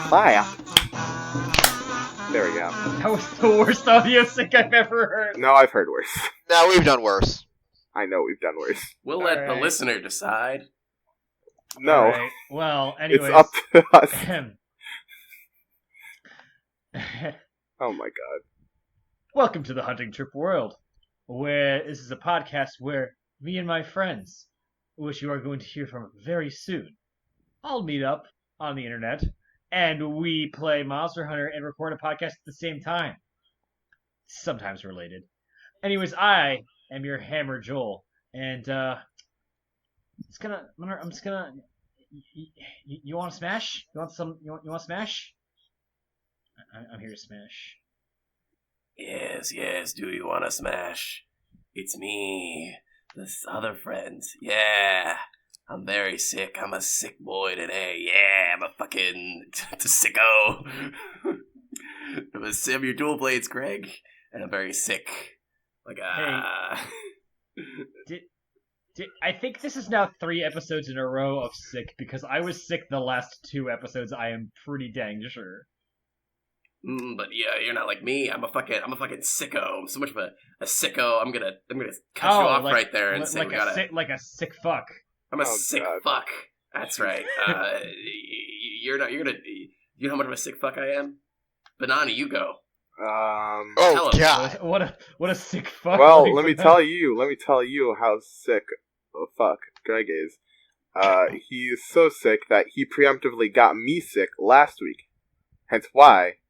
clap. There we go. That was the worst audio sync I've ever heard. No, I've heard worse. No, we've done worse. I know we've done worse. We'll let the listener decide. No. Right. Well, anyways. It's up to us. Oh my god. Welcome to the Hunting Trip World, where this is a podcast where me and my friends, which you are going to hear from very soon, all meet up on the internet, and we play Monster Hunter and record a podcast at the same time. Sometimes related. Anyways, I am your Hammer Joel, and I'm just gonna. You want to smash? You want some? You want to smash? I'm here to smash. Yes, do you want to smash? It's me, this other friend. Yeah, I'm very sick. I'm a sick boy today. Yeah, I'm a fucking sicko. I'm your dual blades, Greg, and I'm very sick. Like, I think this is now 3 episodes in a row of sick, because I was sick the last 2 episodes, I am pretty dang sure. But yeah, you're not like me. I'm a fucking sicko. I'm so much of a sicko. I'm gonna cut you off right there and say like we gotta like a sick fuck. I'm a sick fuck. That's right. You know how much of a sick fuck I am? Bennoni, you go. Oh god. What a sick fuck. Well, let me tell you how sick the fuck Greg is. He's so sick that he preemptively got me sick last week. Hence why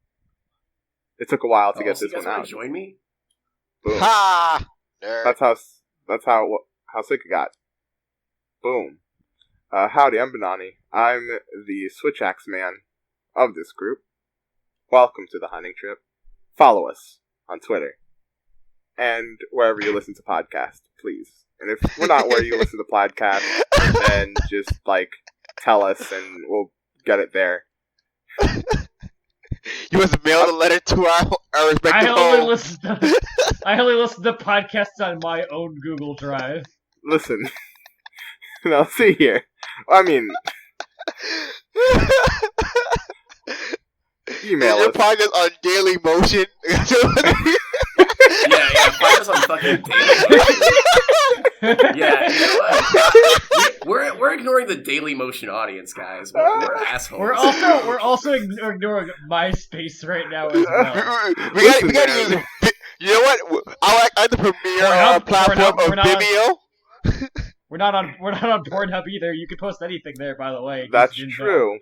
it took a while to get this one out. Join me? Boom. Ha! Nerd. That's how sick it got. Boom. Howdy, I'm Bennoni. I'm the switch axe man of this group. Welcome to the hunting trip. Follow us on Twitter and wherever you listen to podcasts, please. And if we're not where you listen to podcasts, then just tell us and we'll get it there. You must mail the letter to our respective I only listen to podcasts on my own Google Drive. Listen. Now, see here. I mean, email your us. podcast on Daily Motion. yeah, find us on fucking Daily Motion. Yeah, you know what? We're ignoring the Daily Motion audience, guys. We're assholes. We're also ignoring MySpace right now as well. we gotta use. You know what? I like the premier platform of Vimeo. We're not on Pornhub either. You can post anything there, by the way. That's true.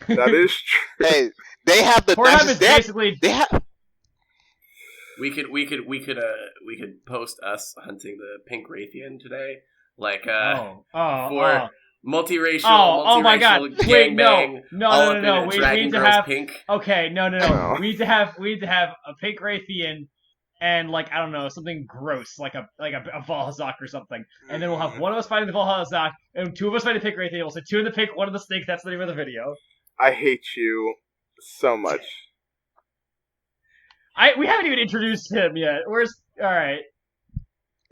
That is true. Hey, they have the Pornhub is basically. They have. We could post us hunting the pink Raytheon today, for multiracial. Oh my god! Wait, gangbang. No. We need to have pink. Okay, no. Oh. We need to have a pink Raytheon and I don't know, something gross like a Valhazak or something, and then we'll have one of us fighting the Valhazak and 2 of us fighting the pink Raytheon. We'll say 2 in the pink, 1 in the snake. That's the name of the video. I hate you so much. We haven't even introduced him yet. Alright.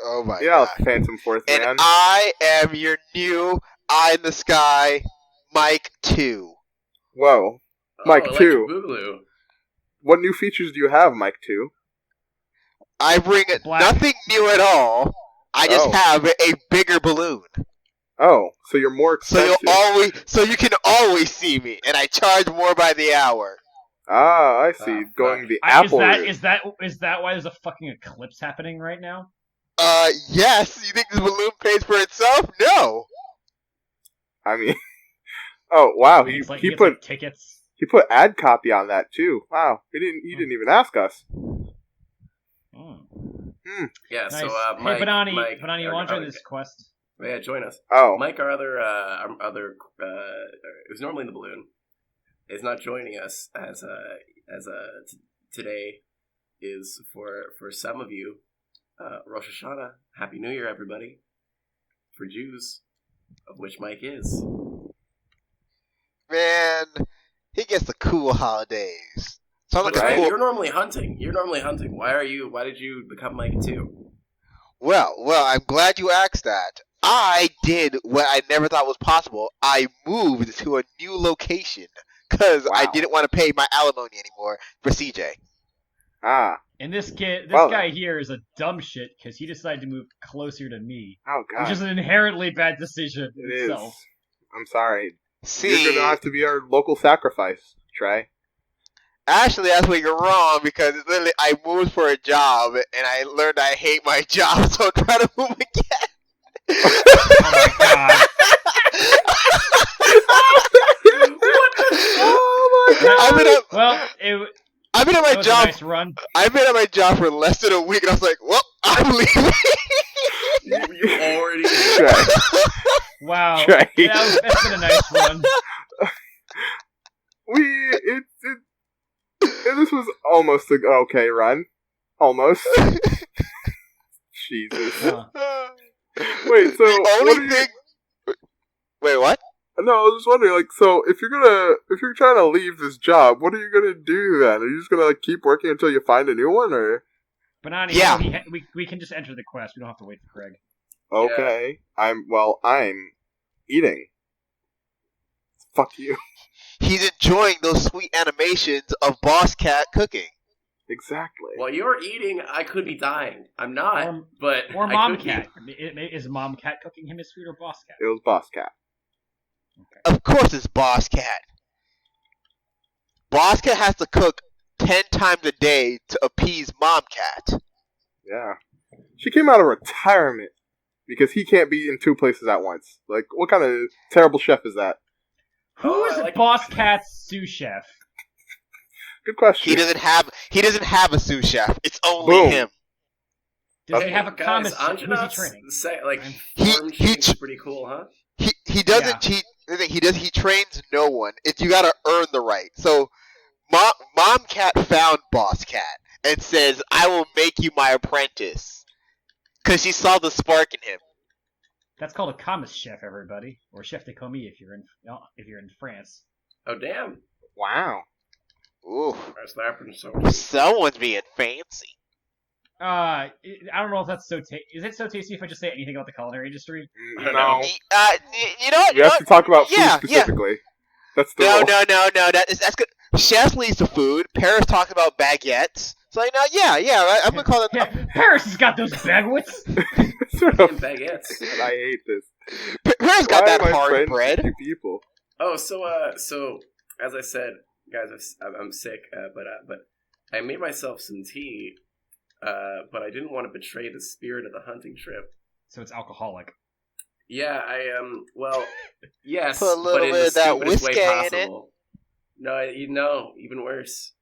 Oh my god. god. Phantom Force Man. And I am your new eye in the sky, Mike 2. Whoa. Mike 2. Boogaloo. What new features do you have, Mike 2? I bring nothing new at all. I just have a bigger balloon. Oh, so you're more expensive. So you can always see me, and I charge more by the hour. Ah, I see. Going the Apple route. Is that why there's a fucking eclipse happening right now? Yes. You think the balloon pays for itself? No. I mean, oh wow, he put tickets. He put ad copy on that too. Wow, he didn't even ask us. Yeah. Nice. So, Mike, Bennoni, you want to join this this quest? Yeah, join us. Oh, Mike, our other who's normally in the balloon, is not joining us as today is for some of you, Rosh Hashanah. Happy New Year, everybody. For Jews, of which Mike is. Man, he gets the cool holidays. Sounds like right? You're normally hunting. Why did you become Mike 2? Well, I'm glad you asked that. I did what I never thought was possible. I moved to a new location because I Wow. didn't want to pay my alimony anymore for CJ. Ah. And this Well, guy here is a dumb shit because he decided to move closer to me, Oh god. which is an inherently bad decision in It is. itself. I'm sorry. See, You're gonna have to be our local sacrifice, Trey. actually, that's where you're wrong because it's literally I moved for a job and I learned I hate my job, so I'm trying to move again. Oh my god. Oh my god. I've been at my that was job. a nice run. I've been at my job for less than a week, and I was like, "Well, I'm leaving." You already. Trey. Wow. Trey. That's been a nice run. This was almost an okay run. Almost. Jesus. Huh. Wait, so the what only are you- thing. Wait, what? No, I was just wondering, like, so if you're trying to leave this job, what are you gonna do then? Are you just gonna like keep working until you find a new one, or? Bennoni, Yeah. we can just enter the quest. We don't have to wait for Craig. Okay, I'm eating. Fuck you. He's enjoying those sweet animations of Boss Cat cooking. Exactly. While you're eating, I could be dying. I'm not, Or- but Or I Mom could Cat. Is Mom Cat cooking him his food or Boss Cat? It was Boss Cat. Of course, it's Boss Cat. Boss Cat has to cook 10 times a day to appease Mom Cat. Yeah. She came out of retirement because he can't be in two places at once. Like, what kind of terrible chef is that? Who Oh, is I like- Boss Cat's sous chef? Good question. He doesn't have a sous chef. It's only Boom. him. Does Okay. he have a Guys, commissar? Who's he Anjanot's training? He- Form he change is ch- pretty cool, huh? He doesn't cheat. He trains no one. You gotta earn the right. So Mom Cat found Boss Cat and says, "I will make you my apprentice," because she saw the spark in him. That's called a commis chef, everybody, or chef de commis if you're in France. Oh damn! Wow. Ooh, That's that happened so. someone's being fancy. I don't know if that's so. Is it so tasty if I just say anything about the culinary industry? No. You know what? We have to talk about food Yeah, specifically. That's the No, rule. no. That's good. Chef leads to food. Paris talks about baguettes. So I'm gonna call it. Yeah, Paris has got those bagwits. Sort of. Baguettes. I hate this. Paris got Why that am I hard friends bread. with you people. Oh, so as I said, guys, I'm sick, but I made myself some tea, but I didn't want to betray the spirit of the hunting trip. So it's alcoholic. Yeah, well, yes, Put a little but in bit the of that stupidest way whiskey in it. possible. No, even worse.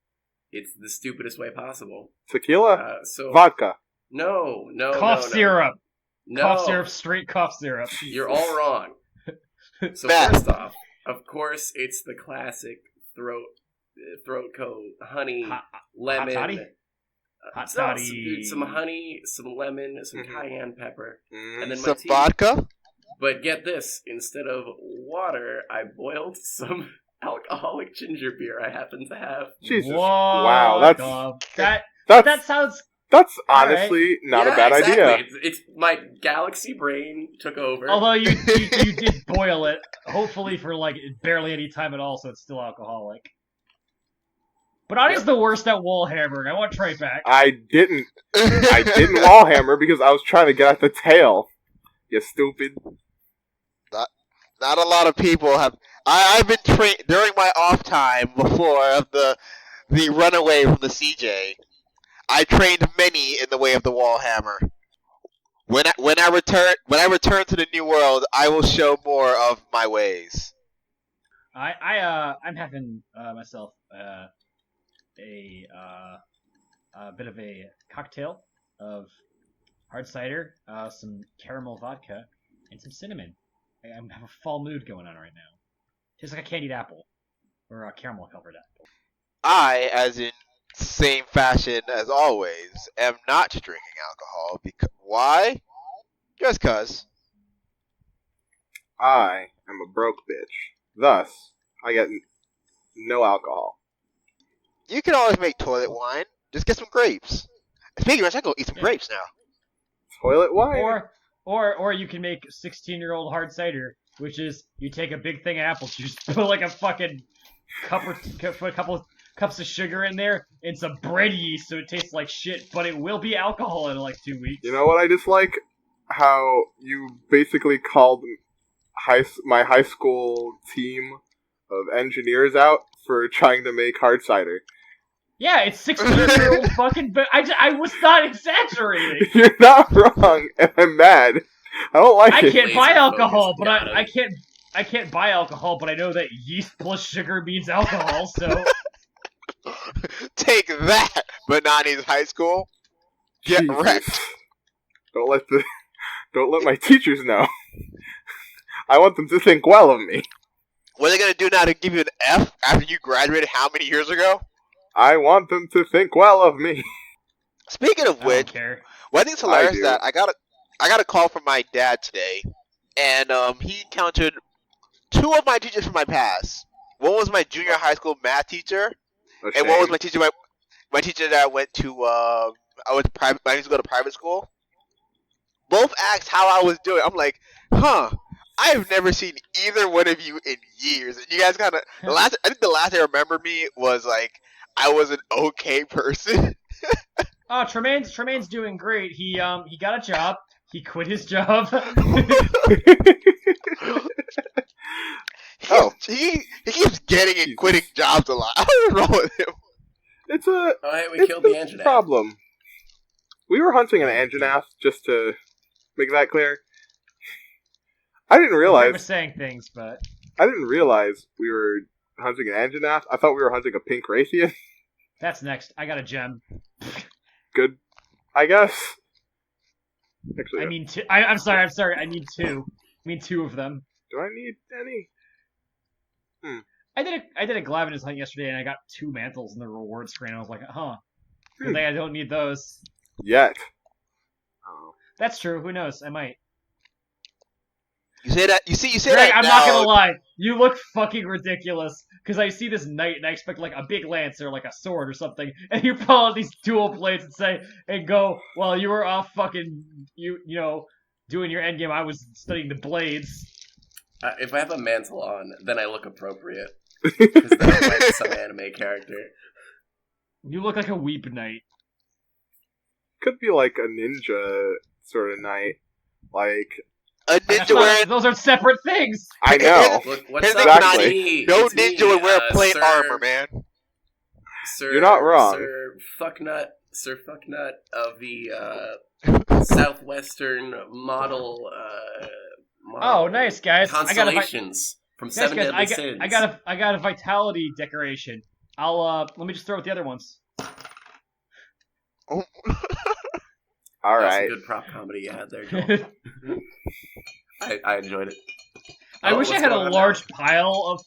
It's the stupidest way possible. Tequila? So Vodka. no, Cough syrup. No, Cough syrup. Straight cough syrup. you're all wrong. So Matt. first off, of course, it's the classic throat coat, honey, Hot- lemon, toddy? Hot no, toddy. some honey, some lemon, some Mhm. cayenne pepper, Mm. and then my Some tea. vodka. But get this, instead of water, I boiled some alcoholic ginger beer I happen to have. Jesus. Whoa, Wow, that that's sounds. that's All right. honestly not Yeah, a bad exactly. idea. It's my galaxy brain took over. Although you did boil it, hopefully for like barely any time at all, so it's still alcoholic. But I was the worst at wall hammering. I want Trey back. I didn't wall hammer because I was trying to get at the tail. You stupid. Not a lot of people have. I've been trained during my off time before of the runaway from the CJ. I trained many in the way of the wall hammer. When I return to the new world, I will show more of my ways. I'm having myself a bit of a cocktail of hard cider, some caramel vodka, and some cinnamon. I have a fall mood going on right now. Tastes like a candied apple or a caramel covered apple. I, as in same fashion as always, am not drinking alcohol. Why? Just cause. I am a broke bitch. Thus, I get no alcohol. You can always make toilet wine. Just get some grapes. Speaking of which, I go eat some grapes now. Toilet wine? Or you can make 16-year-old hard cider, which is you take a big thing of apple juice, put like a fucking put a couple of cups of sugar in there and some bread yeast so it tastes like shit, but it will be alcohol in like 2 weeks. You know what I dislike? How you basically called my high school team of engineers out for trying to make hard cider. Yeah, it's 16-year-old fucking... But I was not exaggerating. You're not wrong, and I'm mad. I don't like I it. can't buy Laser alcohol, focus, but got I can't buy alcohol, but I know that yeast plus sugar means alcohol, so... Take that, Bennoni's high school. Get Jesus. wrecked. Don't let my teachers know. I want them to think well of me. What are they gonna do now to give you an F after you graduated how many years ago? I want them to think well of me. Speaking of I don't which, care. what I think is hilarious I is do. that I got a call from my dad today, and he counted 2 of my teachers from my past. One was my junior high school math teacher, and one was my teacher that I went to I used to go to private school. Both asked how I was doing. I'm like, I have never seen either one of you in years. And you guys kind of I think the last they remember me was like I was an okay person. Oh, Tremaine's doing great. He got a job. He quit his job. He keeps getting and quitting jobs a lot. I don't know what's wrong with him. It's a Oh, hey, we it's killed the a Anjanath. problem. We were hunting an Anjanath, just to make that clear. I didn't We were realize saying things, but we were hunting an Anjanath. I thought we were hunting a pink Raytheon. that's next. I got a gem. Good, I guess. Actually, I mean, I'm sorry. I need 2. I mean, 2 of them. do I need any? I did a Glavinus hunt yesterday, and I got 2 mantles in the reward screen. I was like, good thing I don't need those. Yet. Oh. That's true. Who knows? I might. You say that. You say Greg, that I'm now. not gonna lie. You look fucking ridiculous. Because I see this knight, and I expect like a big lance or like a sword or something, and you pull out these dual blades and say and go, well, you were off fucking you know doing your endgame. I was studying the blades. If I have a mantle on, then I look appropriate. Because then I'm like some anime character. You look like a weep knight. Could be like a ninja sort of knight. Like, A That's ninja not- wearing those are separate things. I know. Look, what's Here's up, the Exactly. me? no It's me, ninja would wear plate Sir- armor, man. Sir, You're not wrong. Sir Fucknut of the Southwestern model. Oh, nice guys. Constellations from Nice Seven guys. Deadly Sins. I got a vitality decoration. I'll let me just throw out the other ones. All That was right. some good prop comedy you had there, Joel. I enjoyed it. I Oh, wish I what's had a going on large pile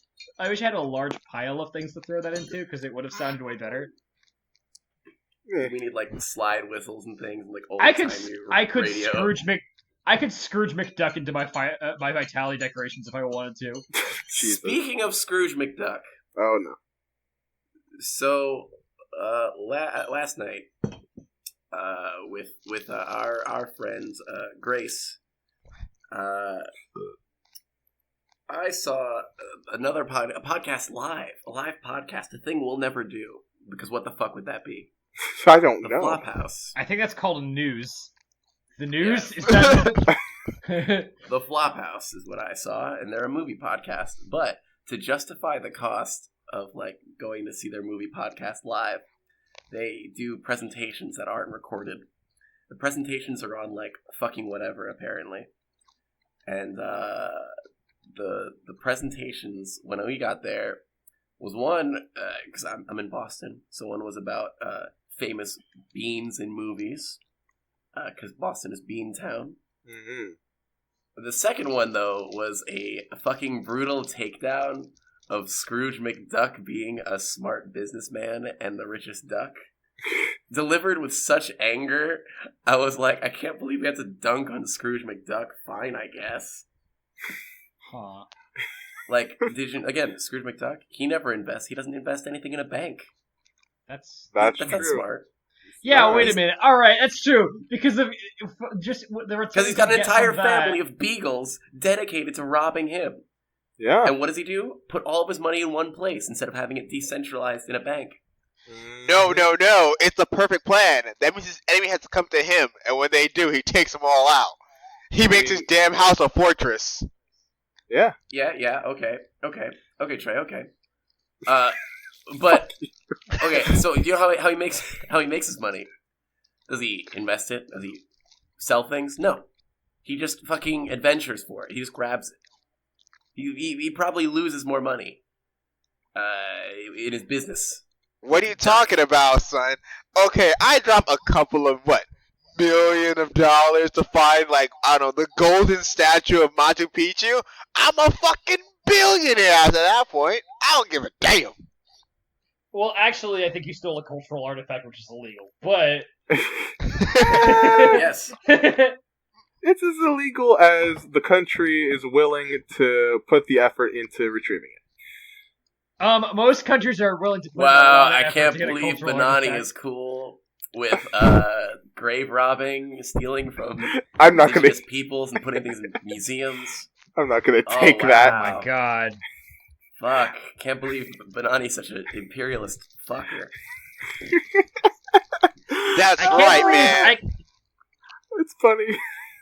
of things to throw that into because it would have sounded way better. Eh. We need like slide whistles and things, and like old I could radio. Scrooge McDuck into my my vitality decorations if I wanted to. Jesus. Speaking of Scrooge McDuck, Oh no. so last night, with our friends Grace, I saw a podcast live, a live podcast, a thing we'll never do because what the fuck would that be? I don't The know. Flophouse. I think that's called news. The news Yeah. is that. The Flophouse is what I saw, and they're a movie podcast. But to justify the cost of like going to see their movie podcast live, they do presentations that aren't recorded. The presentations are on like fucking whatever apparently, and the presentations when we got there was one because I'm in Boston, so one was about famous beans in movies because Boston is Bean Town. Mm-hmm. The second one, though, was a fucking brutal takedown of Scrooge McDuck being a smart businessman and the richest duck. Delivered with such anger, I was like, I can't believe we had to dunk on Scrooge McDuck. Fine, I guess. Huh. Like, again, Scrooge McDuck, he never invests. He doesn't invest anything in a bank. That's That's true. not smart. Yeah, Right. wait a minute. All right, that's true because of just the return. Because he's got an you get entire from that- family of beagles dedicated to robbing him. Yeah. And what does he do? Put all of his money in one place instead of having it decentralized in a bank. No. It's the perfect plan. That means his enemy has to come to him, and when they do, he takes them all out. He makes his damn house a fortress. Yeah. Yeah. Okay, Trey. Okay. But okay. So you know how he makes his money? Does he invest it? Does he sell things? No. He just fucking adventures for it. He just grabs it. He probably loses more money in his business. What are you talking about, son? Okay, I drop a couple of $1 billion to find the golden statue of Machu Picchu. I'm a fucking billionaire after that point. I don't give a damn. Well, actually, I think you stole a cultural artifact, which is illegal. But Yes. It's as illegal as the country is willing to put the effort into retrieving it. Most countries are willing to put a Wow, lot of I effort can't to get a believe cultural Bennoni artifact. is cool with grave robbing, stealing from I'm not gonna. indigenous peoples and putting things in museums. I'm not gonna Oh, take wow. that. Oh my god. Fuck, can't believe Bennoni's such an imperialist fucker. That's I can't right, believe- man. It's funny.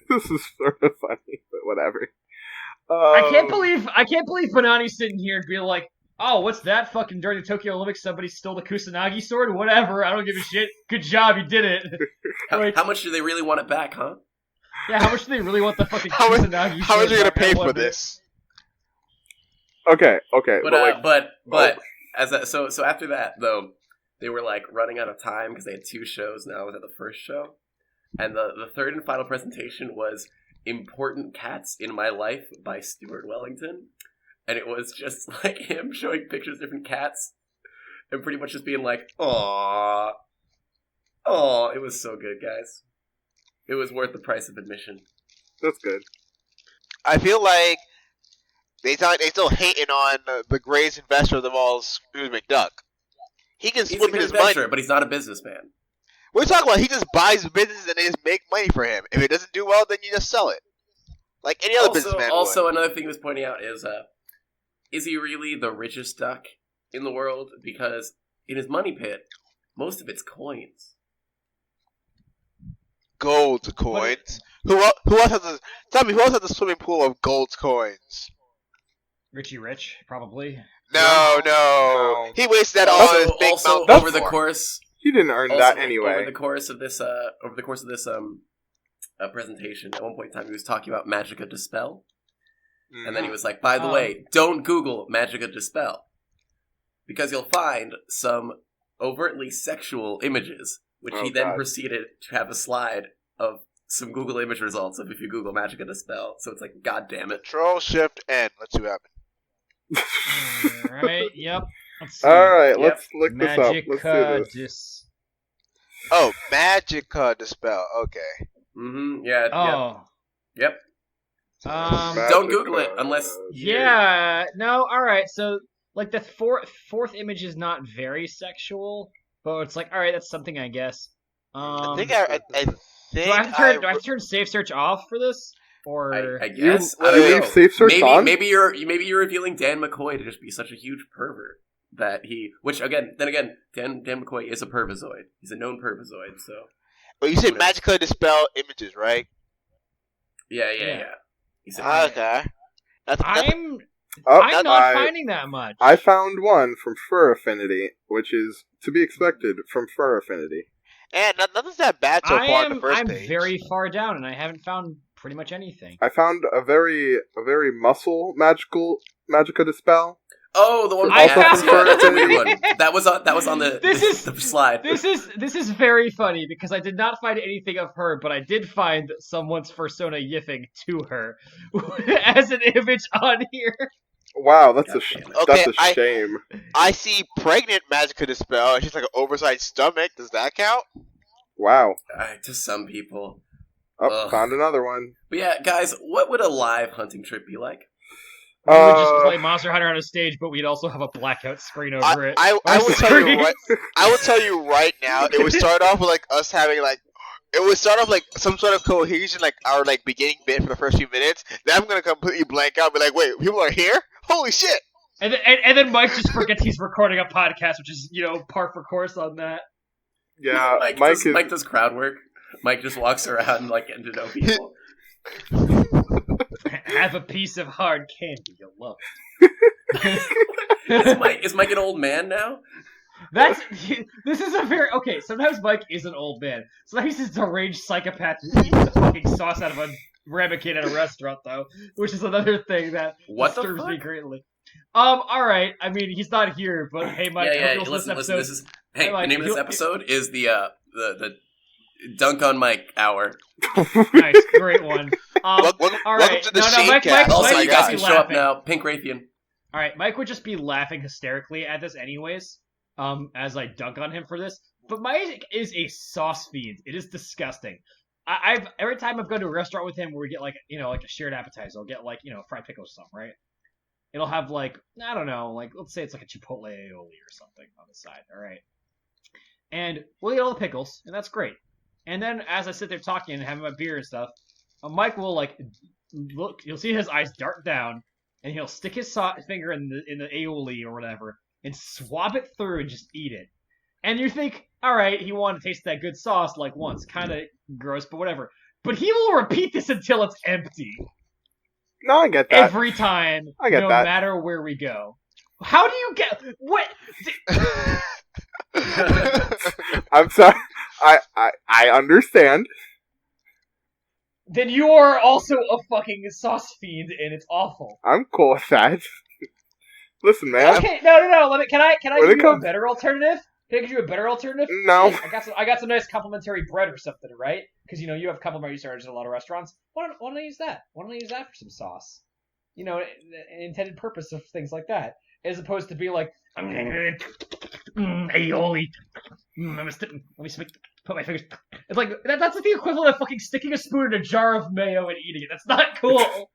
This is sort of funny, but whatever. I can't believe Bennoni's sitting here and being like, oh, what's that? Fucking during the Tokyo Olympics, somebody stole the Kusanagi sword? Whatever, I don't give a shit. Good job, you did it. Like- How much do they really want it back, huh? Yeah, how much do they really want the fucking How much- Kusanagi sword? How much are you gonna back? pay I for love it. this? Okay, But so after that though, they were running out of time because they had 2 shows. Now I was at the first show, and the third and final presentation was "Important Cats in My Life" by Stuart Wellington, and it was just him showing pictures of different cats, and pretty much just being like, "Aww, oh, it was so good, guys. It was worth the price of admission." that's good. I feel like they still hating on the greatest investor of them all, Scrooge McDuck. He can He's a split good his money. adventurer, but he's not a businessman. What are you talking about? He just buys businesses and they just make money for him. If it doesn't do well, then you just sell it. Like any other businessman Also, would. another thing he was pointing out is he really the richest duck in the world? Because in his money pit, most of it's coins. Gold coins. Who else has a... Tell me, who else has a swimming pool of gold coins? Richie Rich, probably. No. He wasted that all on his big Also, Mount over the Rushmore. course, He didn't earn that anyway. over the course of this presentation, at one point in time, he was talking about Magica Dispel, and then he was like, "By the way, don't Google Magica Dispel, because you'll find some overtly sexual images." Which Oh, he then God. proceeded to have a slide of some Google image results of if you Google Magica Dispel. So it's like, God damn it. Control Shift N. Let's see what happens. Alright, yep. Let's see. Alright, Yep. let's look this up. Let's do Magica this. Oh, Magica Dispel. Okay. Mm-hmm. Yeah. Oh. Yep. Don't Google it unless- Yeah, no, alright, so, the fourth image is not very sexual, but it's like, alright, that's something, I guess. I think I think do I have to turn safe search off for this? Or... I guess. You I don't leave know. safe search on? Maybe you're revealing Dan McCoy to just be such a huge pervert that he, which Dan McCoy is a pervisoid. He's a known pervisoid. So. Well, you said Magica Dispel images, right? Yeah. He said, Okay. I'm Oh, not finding that much. I found one from Fur Affinity, which is to be expected from Fur Affinity. And nothing's that bad so far on the first I'm page. very far down, and I haven't found pretty much anything. I found a very muscle Magica Dispel. Oh, the one I with the found- ass. Yeah, that's a weird one. That was on the the slide. This is very funny because I did not find anything of her, but I did find someone's persona yiffing to her as an image on here. Wow, that's God a damn it. Okay, that's a shame. I see pregnant Magica Dispel, and she's like an oversized stomach. Does that count? Wow. To some people. Oh, Ugh. found another one. But yeah, guys, what would a live hunting trip be like? We would just play Monster Hunter on a stage, but we'd also have a blackout screen over it. I Our will tell you screen. right. I will tell you right now. It would start off with us having It would start off some sort of cohesion, our beginning bit for the first few minutes. Then I'm gonna completely blank out, and be like, "Wait, people are here? Holy shit! And then Mike just forgets he's recording a podcast, which is, par for course on that. Yeah, Mike does crowd work. Mike just walks around and getting to know people. Have a piece of hard candy, you'll love Is Mike an old man now? This is a very okay. Sometimes Mike is an old man. Sometimes he's a deranged psychopath who eats the fucking sauce out of a ramekin at a restaurant, though, which is another thing that disturbs me greatly. All right. I mean, he's not here, but hey, Mike. Listen. Hey, Mike, the name of this episode is the Dunk on Mike hour. Nice, great one. All right. Welcome to the Mike, also, you guys can show up laughing. now. Pink Raytheon. All right, Mike would just be laughing hysterically at this anyways, as I dunk on him for this. But Mike is a sauce fiend. It is disgusting. I've every time I've gone to a restaurant with him where we get like a shared appetizer, I'll get fried pickles or something, right? It'll have I don't know, let's say it's like a chipotle aioli or something on the side, all right? And we'll eat all the pickles, and that's great. And then as I sit there talking and having my beer and stuff, Mike will look. You'll see his eyes dart down, and he'll stick his finger in the aioli or whatever, and swab it through and just eat it. And you think, all right, he wanted to taste that good sauce once, kind of gross, but whatever. But he will repeat this until it's empty. No, I get that. Every time, I get no that. matter where we go. How do you get what? I'm sorry. I understand. Then you are also a fucking sauce fiend, and it's awful. I'm cool with that. Listen, man. Okay, no. Can I give you a better alternative? Can I give you a better alternative? No. Hey, I got some nice complimentary bread or something, right? Because you have complimentary starters at a lot of restaurants. Why don't I use that? Why don't I use that for some sauce? An intended purpose of things like that, as opposed to be like, aioli. Let me put my fingers. It's like that's the equivalent of fucking sticking a spoon in a jar of mayo and eating it. That's not cool.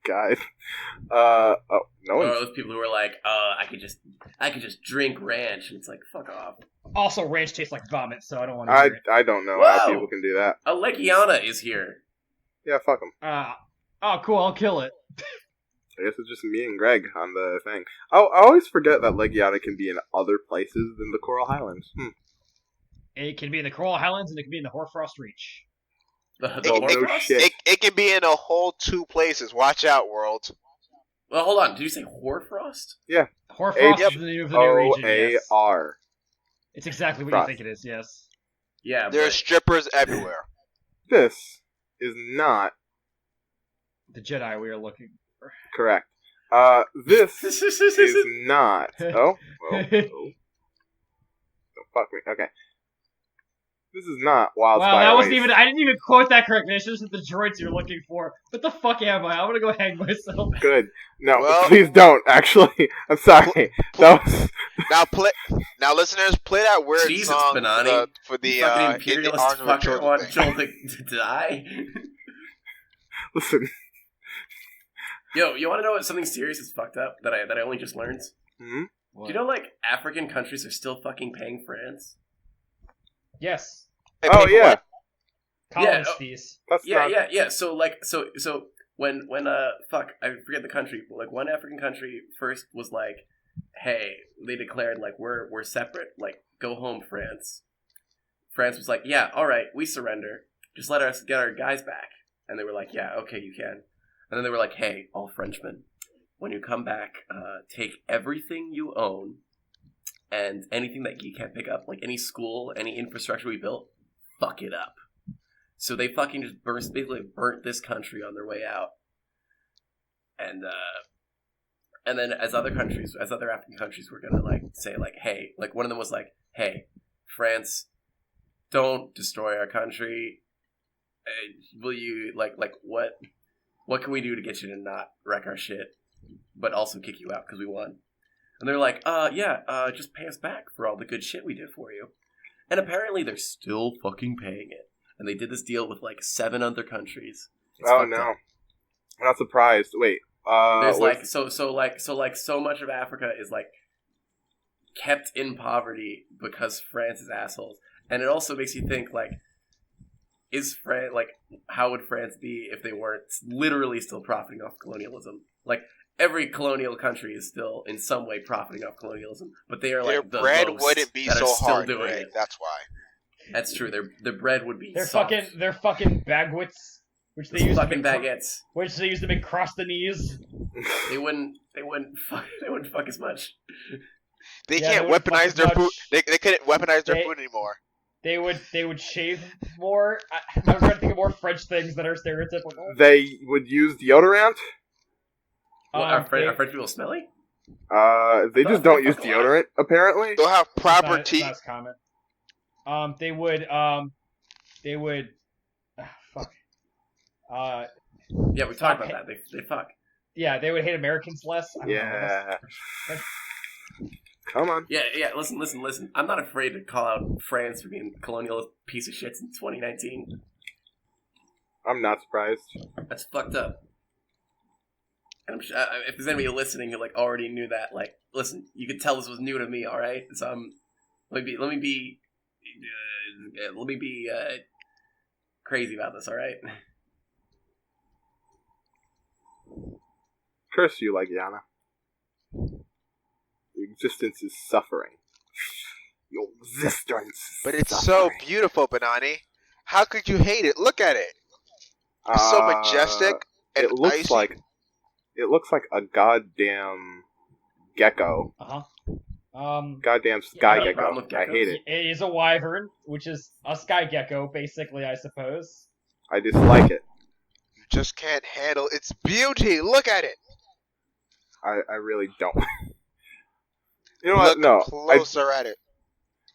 Guys. No one. Those people who are like, I could just drink ranch, and it's like, fuck off. Also, ranch tastes like vomit, so I don't want to hear it. I don't know how people can do that. Legiana is here. Yeah, fuck them. Oh, cool, I'll kill it. I guess it's just me and Greg on the thing. I always forget that Legiana can be in other places than the Coral Highlands. It can be in the Coral Highlands, and it can be in the Hoarfrost Reach. It can be in a whole 2 places. Watch out, world. Well, hold on. Did you say Hoarfrost? Yeah. Hoarfrost is the name of the new region. Hoar. It's exactly what you think it is, yes. Yeah, there are strippers everywhere. This is not the Jedi we are looking for. Correct. This is not. Oh. Don't fuck me. Okay. This is not Wild Wow, Spire that wasn't Waste. even. I didn't even quote that correctly. It's just the droids you're looking for. What the fuck am I? I'm gonna go hang myself. Good. No, please don't. Actually, I'm sorry. That was. Now, listeners, play that weird song Bennoni. For the fucking imperialist fucker want Joel to die. Listen. Yo, you want to know what something serious is fucked up that I only just learned? Mm-hmm. Do you know African countries are still fucking paying France? Yes. Oh yeah. College fees. Yeah. So when I forget the country, but one African country first was like, hey, they declared we're separate, go home, France. France was like, yeah, all right, we surrender. Just let us get our guys back. And they were like, yeah, okay, you can. And then they were like, hey, all Frenchmen, when you come back, take everything you own and anything that you can't pick up, any school, any infrastructure we built, fuck it up. So they fucking just basically burnt this country on their way out. And then as other African countries were gonna say hey, one of them was like, hey, France, don't destroy our country. Will you what can we do to get you to not wreck our shit, but also kick you out because we won? And they're like, just pay us back for all the good shit we did for you. And apparently they're still fucking paying it. And they did this deal with 7 other countries. Oh no, I'm not surprised. Wait, there's so much of Africa is kept in poverty because France is assholes. And it also makes you think is France how would France be if they weren't literally still profiting off colonialism? every colonial country is still in some way profiting off colonialism, but they are Their like the bread most wouldn't be that so are still hard, doing Greg. it. That's why. That's true. Their bread would be They're soft. fucking bagwits, which they Those use fucking to make baguettes. which they use to make cross-the-knees. They wouldn't fuck as much. They Yeah, can't they wouldn't fuck weaponize as their much. food. They couldn't weaponize their They- food anymore. They would shave more. I'm trying to think of more French things that are stereotypical. They would use deodorant. What, are French people smelly? They just don't use Fuck a lot. deodorant, apparently. They'll have proper It's teeth. not as common. They would fuck. Yeah, we talked about that. They fuck. Yeah, they would hate Americans less. I don't know. Yeah. That's- Come on. Yeah. Listen. I'm not afraid to call out France for being a colonial piece of shit in 2019. I'm not surprised. That's fucked up. And I'm sure, if there's anybody listening who like already knew that, like, listen, you could tell this was new to me. All right, so let me be crazy about this. All right. Curse you, Legiana. Your existence is suffering. Your existence is But it's suffering. so beautiful, Bennoni. How could you hate it? Look at it. It's so majestic and It looks icy. like a goddamn gecko. Goddamn sky Yeah, no problem gecko. with I geckos. hate it. It is a wyvern, which is a sky gecko, basically, I suppose. I dislike it. You just can't handle its beauty. Look at it. I really don't. You know what? Look No. closer at it.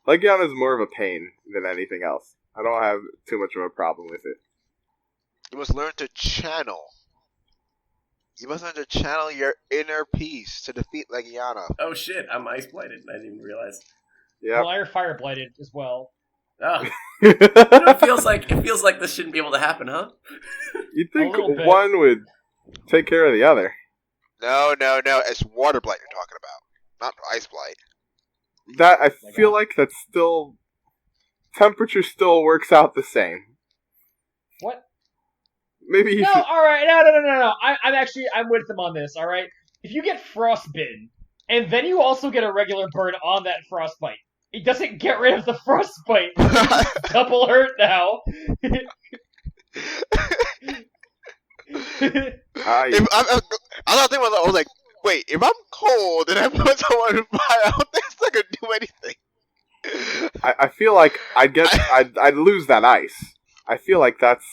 Legiana is more of a pain than anything else. I don't have too much of a problem with it. You must learn to channel. You must learn to channel your inner peace to defeat Legiana. Oh shit! I'm ice blighted. I didn't even realize. Yep. Well, you're fire blighted as well. Oh, you know, it feels like this shouldn't be able to happen, huh? You'd think A little bit. one would take care of the other. No. It's water blight you're talking about, not ice blight. That I Like feel that. like that's still temperature still works out the same. What? Maybe he No, should. alright, no. I'm with them on this, alright? If you get frostbitten, and then you also get a regular burn on that frostbite, it doesn't get rid of the frostbite. It's double hurt now. I'm not thinking about that. I was like, wait, if I'm cold and I put someone on fire, I don't think it's not gonna do anything. I feel like I'd lose that ice. I feel like that's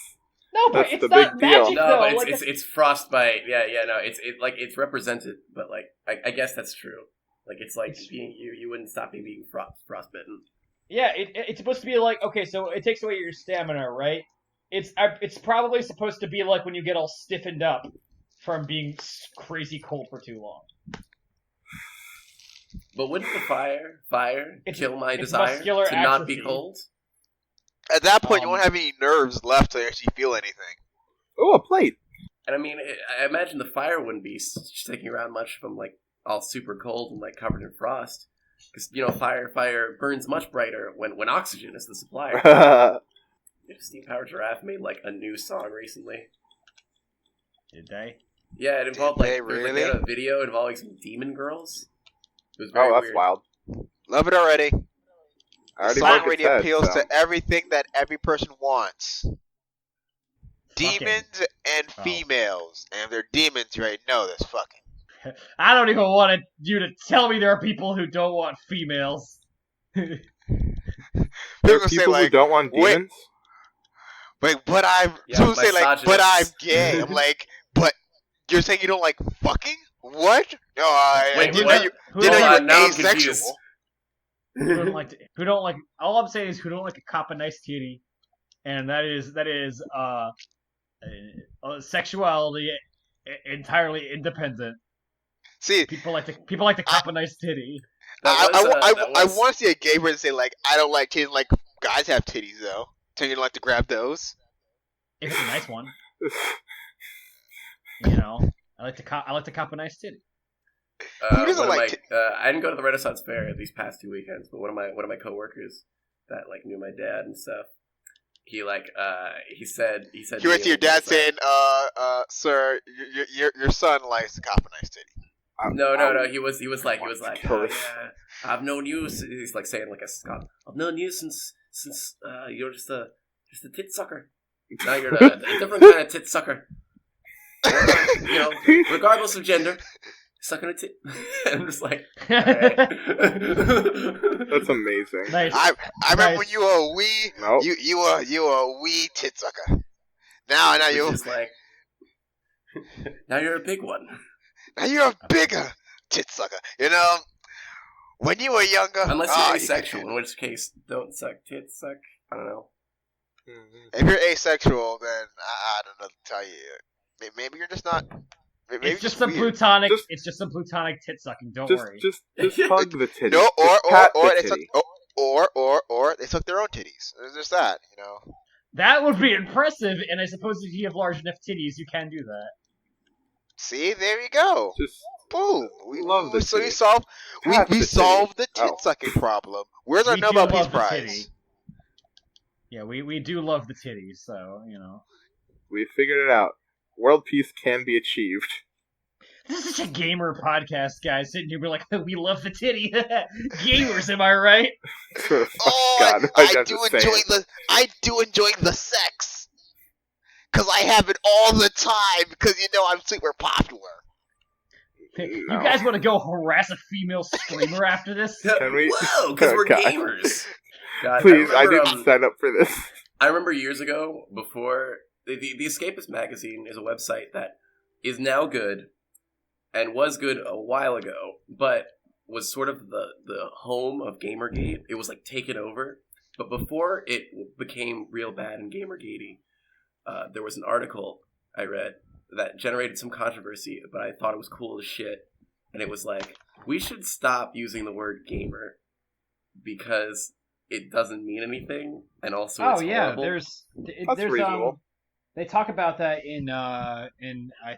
No, but That's it's the not big deal. magic No, though. but Like, it's frostbite. Yeah, no, it's represented, but like I guess that's true. Like it's like being you wouldn't stop me being frostbitten. yeah, it's supposed to be like, okay, so it takes away your stamina, right? It's probably supposed to be like when you get all stiffened up from being crazy cold for too long. But wouldn't the fire It's- kill my it's desire muscular to not be atrophy. cold? At that point, you Um, won't have any nerves left to actually feel anything. oh a plate. And I mean, I imagine the fire wouldn't be sticking around much if I'm like all super cold and like covered in frost. Because fire burns much brighter when oxygen is the supplier. Steam Power Giraffe made like a new song recently. Did they? Yeah, it involved Did like, they there was, like, really? they had a video involving some demon girls. It was very Oh, that's weird. wild. Love it already. I already Song broke its already head, appeals so. to everything that every person wants. Fucking. Demons and Oh. females. And if they're demons, you already know this fucking. I don't even want you to tell me there are people who don't want females. There People are gonna say people who like, don't want wait. demons. but I'm. Yeah, People say like, but I'm misogynists. gay. I'm like, but you're saying you don't like fucking? What? No, I Wait, didn't what? know you. Who Didn't know don't you like, were now I'm asexual. confused. who don't like who don't like all I'm saying is who don't like a cop a nice titty, and that is sexuality entirely independent. See, People like to cop a nice titty. That I was- want to see a gay person say like, I don't like titties. Like guys have titties though. So you don't like to grab those? If it's a nice one, you know. I like to cop a nice titty. Who doesn't one of like I didn't go to the Renaissance Fair these past 2 weekends, but one of my coworkers that like knew my dad and stuff, he said You went to your dad saying, sir, your son likes to cop a nice titty. No. He was like, kill oh this. yeah, I've known you. He's like saying like a Scot. I've known you since you're just a tit sucker. Now you're a different kind of tit sucker. You know, regardless of gender, sucking a tit. I'm just like, all right. That's amazing. Nice. I remember Nice. when you were a wee, Nope. you were a wee tit sucker. Now you just like, now you're a big one. now you're a bigger tit sucker. You know, when you were younger, Unless oh, you're you asexual, could- in which case, don't suck tits. Suck. I don't know. if you're asexual, then I don't know to tell you. Maybe you're just not. Maybe It's just you're some weird. plutonic. Just- It's just some plutonic tit sucking. Don't Just worry. hug the titty. No, Just pat or the they suck, titty. or they suck their own titties. There's just that, you know. That would be impressive, and I suppose if you have large enough titties, you can do that. See, there you go. Just Boom. We love the so we titty. solved Pat the we titty. solved the tit Oh. sucking problem. Where's our We do Nobel Peace love the Prize? titty. Yeah, we do love the titties, so you know. we figured it out. World peace can be achieved. This is such a gamer podcast, guys. Sitting here, we're like, we love the titty. Gamers, am I right? Oh, God, I got do to say enjoy it. I do enjoy the sex. Cause I have it all the time. Because you know I'm super popular. You No. guys want to go harass a female screamer after this? Can we- Whoa, because Oh, we're God. gamers. God, Please, I remember, didn't sign up for this. I remember years ago, before the Escapist magazine is a website that is now good and was good a while ago, but was sort of the home of Gamergate. It was like taken over, but before it became real bad and Gamergatey, there was an article I read that generated some controversy, but I thought it was cool as shit. And it was like, we should stop using the word gamer because it doesn't mean anything, and also it's horrible. there's reasonable. they talk about that in I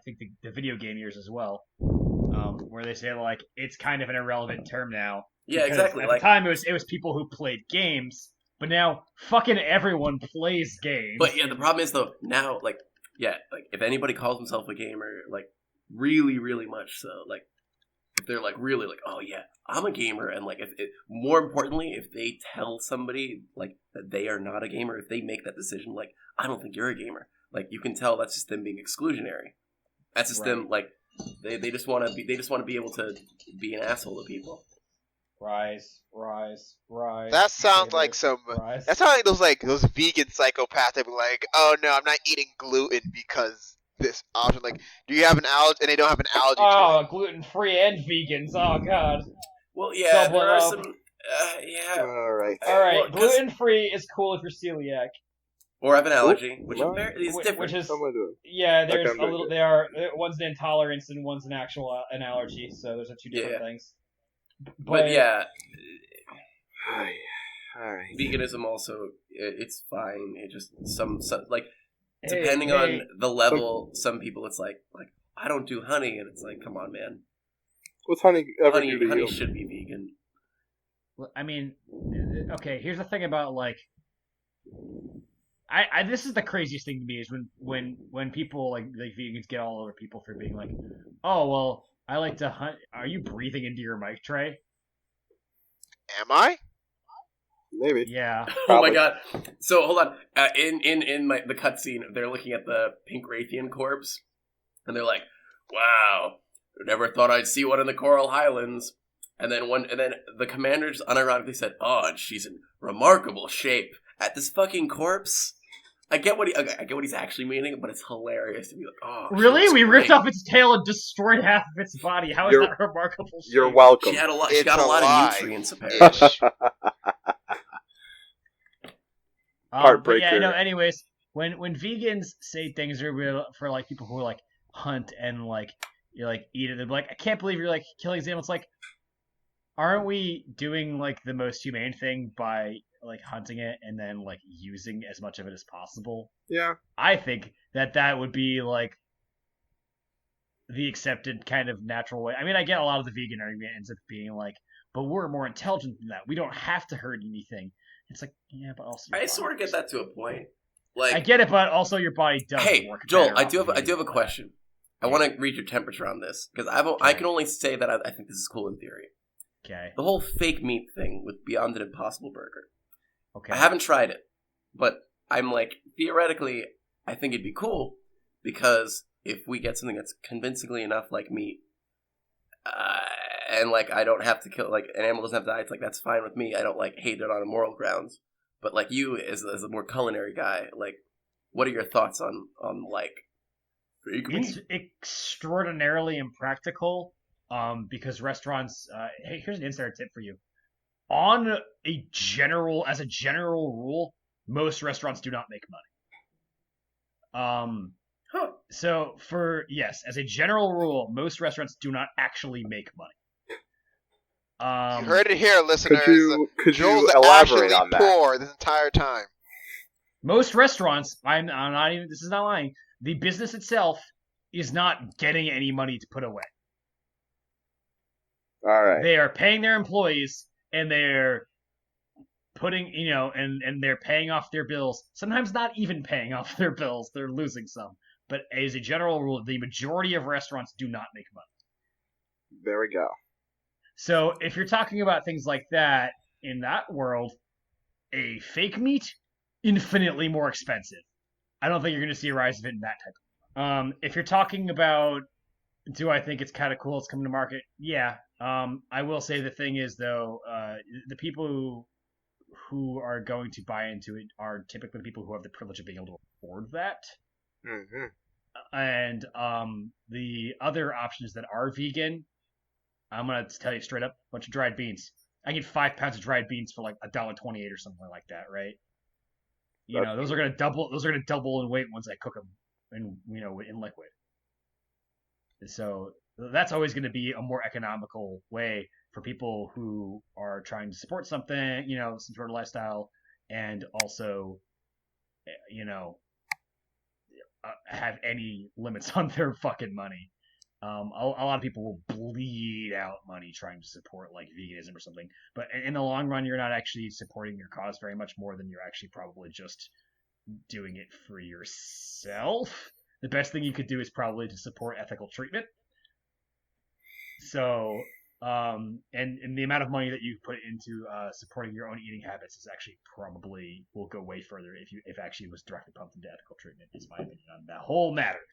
think the video game years as well, where they say like it's kind of an irrelevant term now. Yeah, because exactly. At Like, the time, it was people who played games, but now fucking everyone plays games. but yeah, the problem is though now, like, yeah, like if anybody calls himself a gamer, like really, really much so, like if they're like really like, oh yeah, I'm a gamer, and like if more importantly, if they tell somebody like that they are not a gamer, if they make that decision, like I don't think you're a gamer, like you can tell that's just them being exclusionary. That's just them like they just want to be able to be an asshole to people. Rise. That sounds like some. Rise. That sounds like those vegan psychopaths that be like, oh no, I'm not eating gluten because this option. Like, do you have an allergy? And they don't have an allergy to Oh, it. gluten-free and vegans. Oh god. Well, yeah, Double there are up. some. Yeah. All right. All right, Well, 'cause- gluten-free is cool if you're celiac. Or have an allergy, which Well, is Wh- different. Which is Someone do it. yeah. There's I'm a doing little. it. They are one's an intolerance and one's an actual an allergy. So those are two different Yeah. things. But yeah, All right. veganism also it's fine. It just some like Hey, depending hey, on the level, some people it's like I don't do honey, and it's like, come on, man, What's honey ever do to honey you? should be vegan. I mean, okay. Here's the thing about like, I this is the craziest thing to me is when people like vegans get all over people for being like, oh well, I like to hunt. Are you breathing into your mic tray? Am I? Maybe. Yeah. Oh my Probably. god! So hold on. In the cutscene, they're looking at the pink Raytheon corpse, and they're like, "Wow, never thought I'd see one in the Coral Highlands." And then the commander just unironically said, "Oh, and she's in remarkable shape." At this fucking corpse, I get what he's actually meaning, but it's hilarious to be like, "Oh, she Really? looks We ripped great." off its tail and destroyed half of its body. How is You're- that remarkable? You're shape? welcome. She had a lot. It's She got a lot alive. of nutrients apparently. Ish. But yeah, Heartbreaker. no. Anyways, when vegans say things are real for like people who like hunt and like you like eat it, they're like, I can't believe you're like killing these animals. Like, aren't we doing like the most humane thing by like hunting it and then like using as much of it as possible? Yeah. I think that would be like the accepted kind of natural way. I mean, I get a lot of the vegan argument ends up being like, but we're more intelligent than that. We don't have to hurt anything. It's like, yeah, but also I sort of get that to a point. Like, I get it, but also your body does hey, work. Joel, better I do off have being a question. I want to read your temperature on this because I can only say that I think this is cool in theory. Okay. The whole fake meat thing with Beyond an Impossible Burger. Okay. I haven't tried it, but I'm like, theoretically, I think it'd be cool because if we get something that's convincingly enough like meat, and like I don't have to kill, like an animal doesn't have to die, it's like that's fine with me. I don't like hate it on a moral grounds. But like you, as a more culinary guy, like, what are your thoughts on like fake It's meat? extraordinarily impractical, because restaurants. Hey, here's an insider tip for you. As a general rule, most restaurants do not make money. Huh. So as a general rule, most restaurants do not actually make money. You heard it here, listeners. Could Joel's you elaborate actually on that? poor this entire time. Most restaurants, I'm not even. This is not lying. The business itself is not getting any money to put away. All right. They are paying their employees, and they're putting, and they're paying off their bills. Sometimes not even paying off their bills. They're losing some. But as a general rule, the majority of restaurants do not make money. There we go. So if you're talking about things like that, in that world, a fake meat, infinitely more expensive. I don't think you're going to see a rise of it in that type. If you're talking about, do I think it's kind of cool it's coming to market? Yeah. I will say the thing is, though, the people who are going to buy into it are typically the people who have the privilege of being able to afford that. Mm-hmm. And the other options that are vegan, I'm going to tell you straight up, a bunch of dried beans. I get 5 pounds of dried beans for like $1.28 or something like that, right? Those are going to double. Those are going to double in weight once I cook them, in liquid. So that's always going to be a more economical way for people who are trying to support something, some sort of lifestyle, and also, have any limits on their fucking money. A lot of people will bleed out money trying to support like veganism or something, but in the long run, you're not actually supporting your cause very much more than you're actually probably just doing it for yourself. The best thing you could do is probably to support ethical treatment. So, and the amount of money that you put into supporting your own eating habits is actually probably will go way further if actually it was directly pumped into ethical treatment. Is my opinion on that whole matter,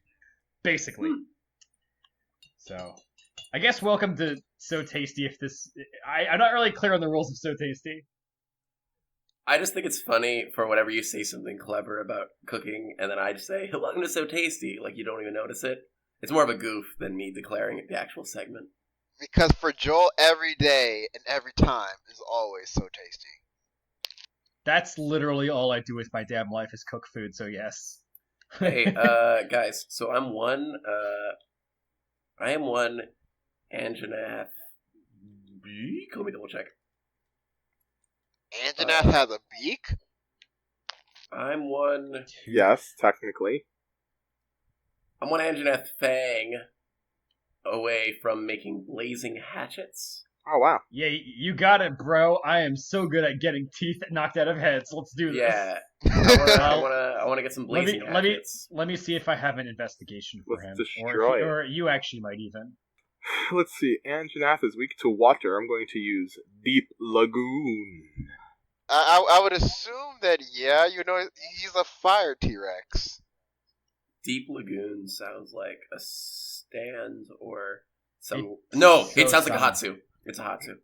basically. So, I guess welcome to So Tasty. I'm not really clear on the rules of So Tasty. I just think it's funny for whenever you say something clever about cooking, and then I just say, welcome to So Tasty, like you don't even notice it. It's more of a goof than me declaring it the actual segment. Because for Joel, every day and every time is always so tasty. That's literally all I do with my damn life is cook food, so yes. Hey, guys, so I am one Anjanath. Let me double check. Anjanath has a beak? I'm one Yes, technically. Anjanath Fang away from making blazing hatchets. Oh, wow. Yeah, you got it, bro. I am so good at getting teeth knocked out of heads. Let's do this. Yeah, I want to get some blazing hatchets. Let me see if I have an investigation for him, destroy it. or you actually might even. Let's see. Anjanath is weak to water. I'm going to use Deep Lagoon. I would assume that, yeah, he's a fire T-Rex. Deep Lagoon sounds like a stand or some. It sounds like a Hatsu. It's a Hatsu.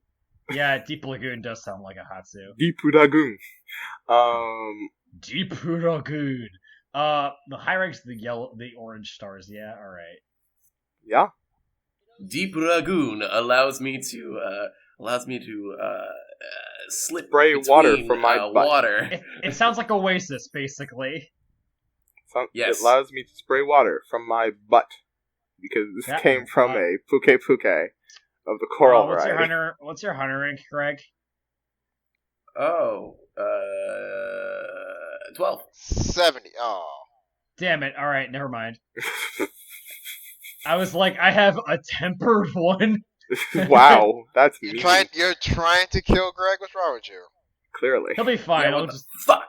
Yeah, Deep Lagoon does sound like a Hatsu. Deep Lagoon. Deep Lagoon. The high ranks, the orange stars. Yeah, all right. Yeah. Deep Lagoon allows me to slip spray between, water from my butt. Water. It sounds like Oasis, basically. Yes. It allows me to spray water from my butt because this came from a puke of the coral variety. What's your hunter rank, Greg? Oh, 12. 70. Oh. Damn it. All right, never mind. I was like, I have a tempered one. Wow, that's mean. You're trying to kill Greg? What's wrong with you? Clearly. He'll be fine. Yeah, He'll what the just... fuck?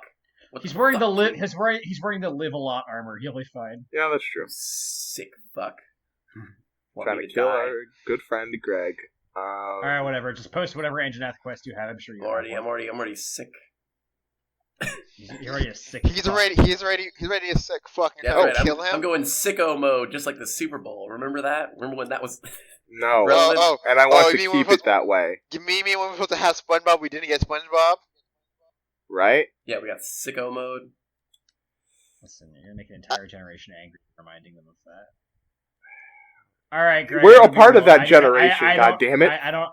What He's the wearing fuck, the dude? he's wearing the live a lot armor. He'll be fine. Yeah, that's true. Sick fuck. Want Trying me to kill die? our good friend Greg. All right, whatever. Just post whatever Anjanath quest you have. I'm sure you I'm already sick. You're already a sick. He's fuck. ready to sick fucking Yeah, hell. right. Kill him? I'm going sicko mode, just like the Super Bowl. Remember that? Remember when that was? No. Oh, And I want you to mean keep it that way. You mean when we were supposed to have SpongeBob, we didn't get SpongeBob? Right? Yeah, we got sicko mode. Listen, you're gonna make an entire generation angry, reminding them of that. All right, Greg. We're a I'm part of gonna- that generation, I God don't- damn it. I don't.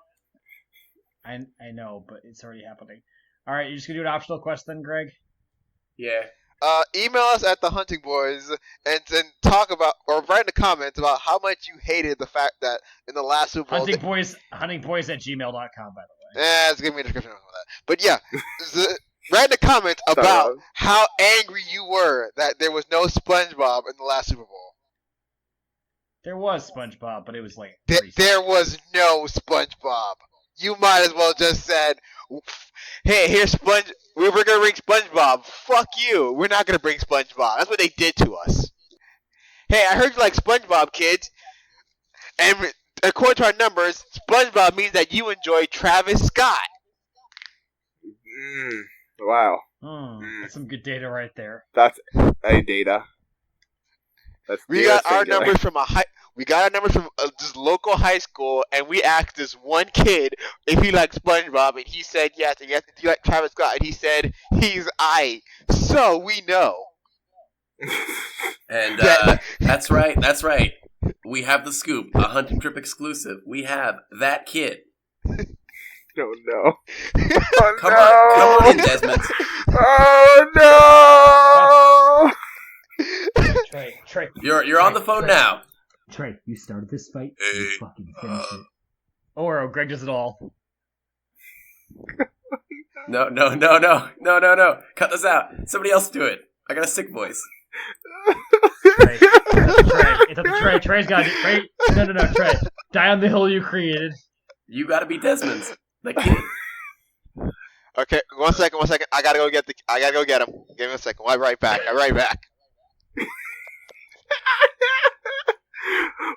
I know, but it's already happening. All right, you're just gonna do an optional quest then, Greg? Yeah. Email us at the Hunting Boys and talk about, or write in the comments about how much you hated the fact that in the last Super Bowl. Huntingboys at gmail.com, by the way. It's gonna be a description of that. But yeah, write in the comments about how angry you were that there was no SpongeBob in the last Super Bowl. There was SpongeBob, but it was like There was no SpongeBob. You might as well just said, "Hey, here's Sponge. We're gonna bring SpongeBob. Fuck you. We're not gonna bring SpongeBob." That's what they did to us. Hey, I heard you like SpongeBob, kids. And according to our numbers, SpongeBob means that you enjoy Travis Scott. Wow. That's some good data right there. That's a data. That's We got our numbers from this local high school, and we asked this one kid if he liked SpongeBob, and he said yes. And yes, do you like Travis Scott? And he said he's aight. So we know. And that's right. That's right. We have the scoop, a Hunting Trip exclusive. We have that kid. Oh no! Come on in, Desmond. Oh no! Trey. You're on the phone now. Trey, you started this fight. Hey, You fucking finished it. Oh, Greg does it all. No. Cut this out. Somebody else do it. I got a sick voice. Trey. It's up to Trey. Trey's got it. Trey. No, Trey. Die on the hill you created. You gotta be Desmond's. The kid. Okay, one second. I gotta go get him. Give me a second. I'll be right back.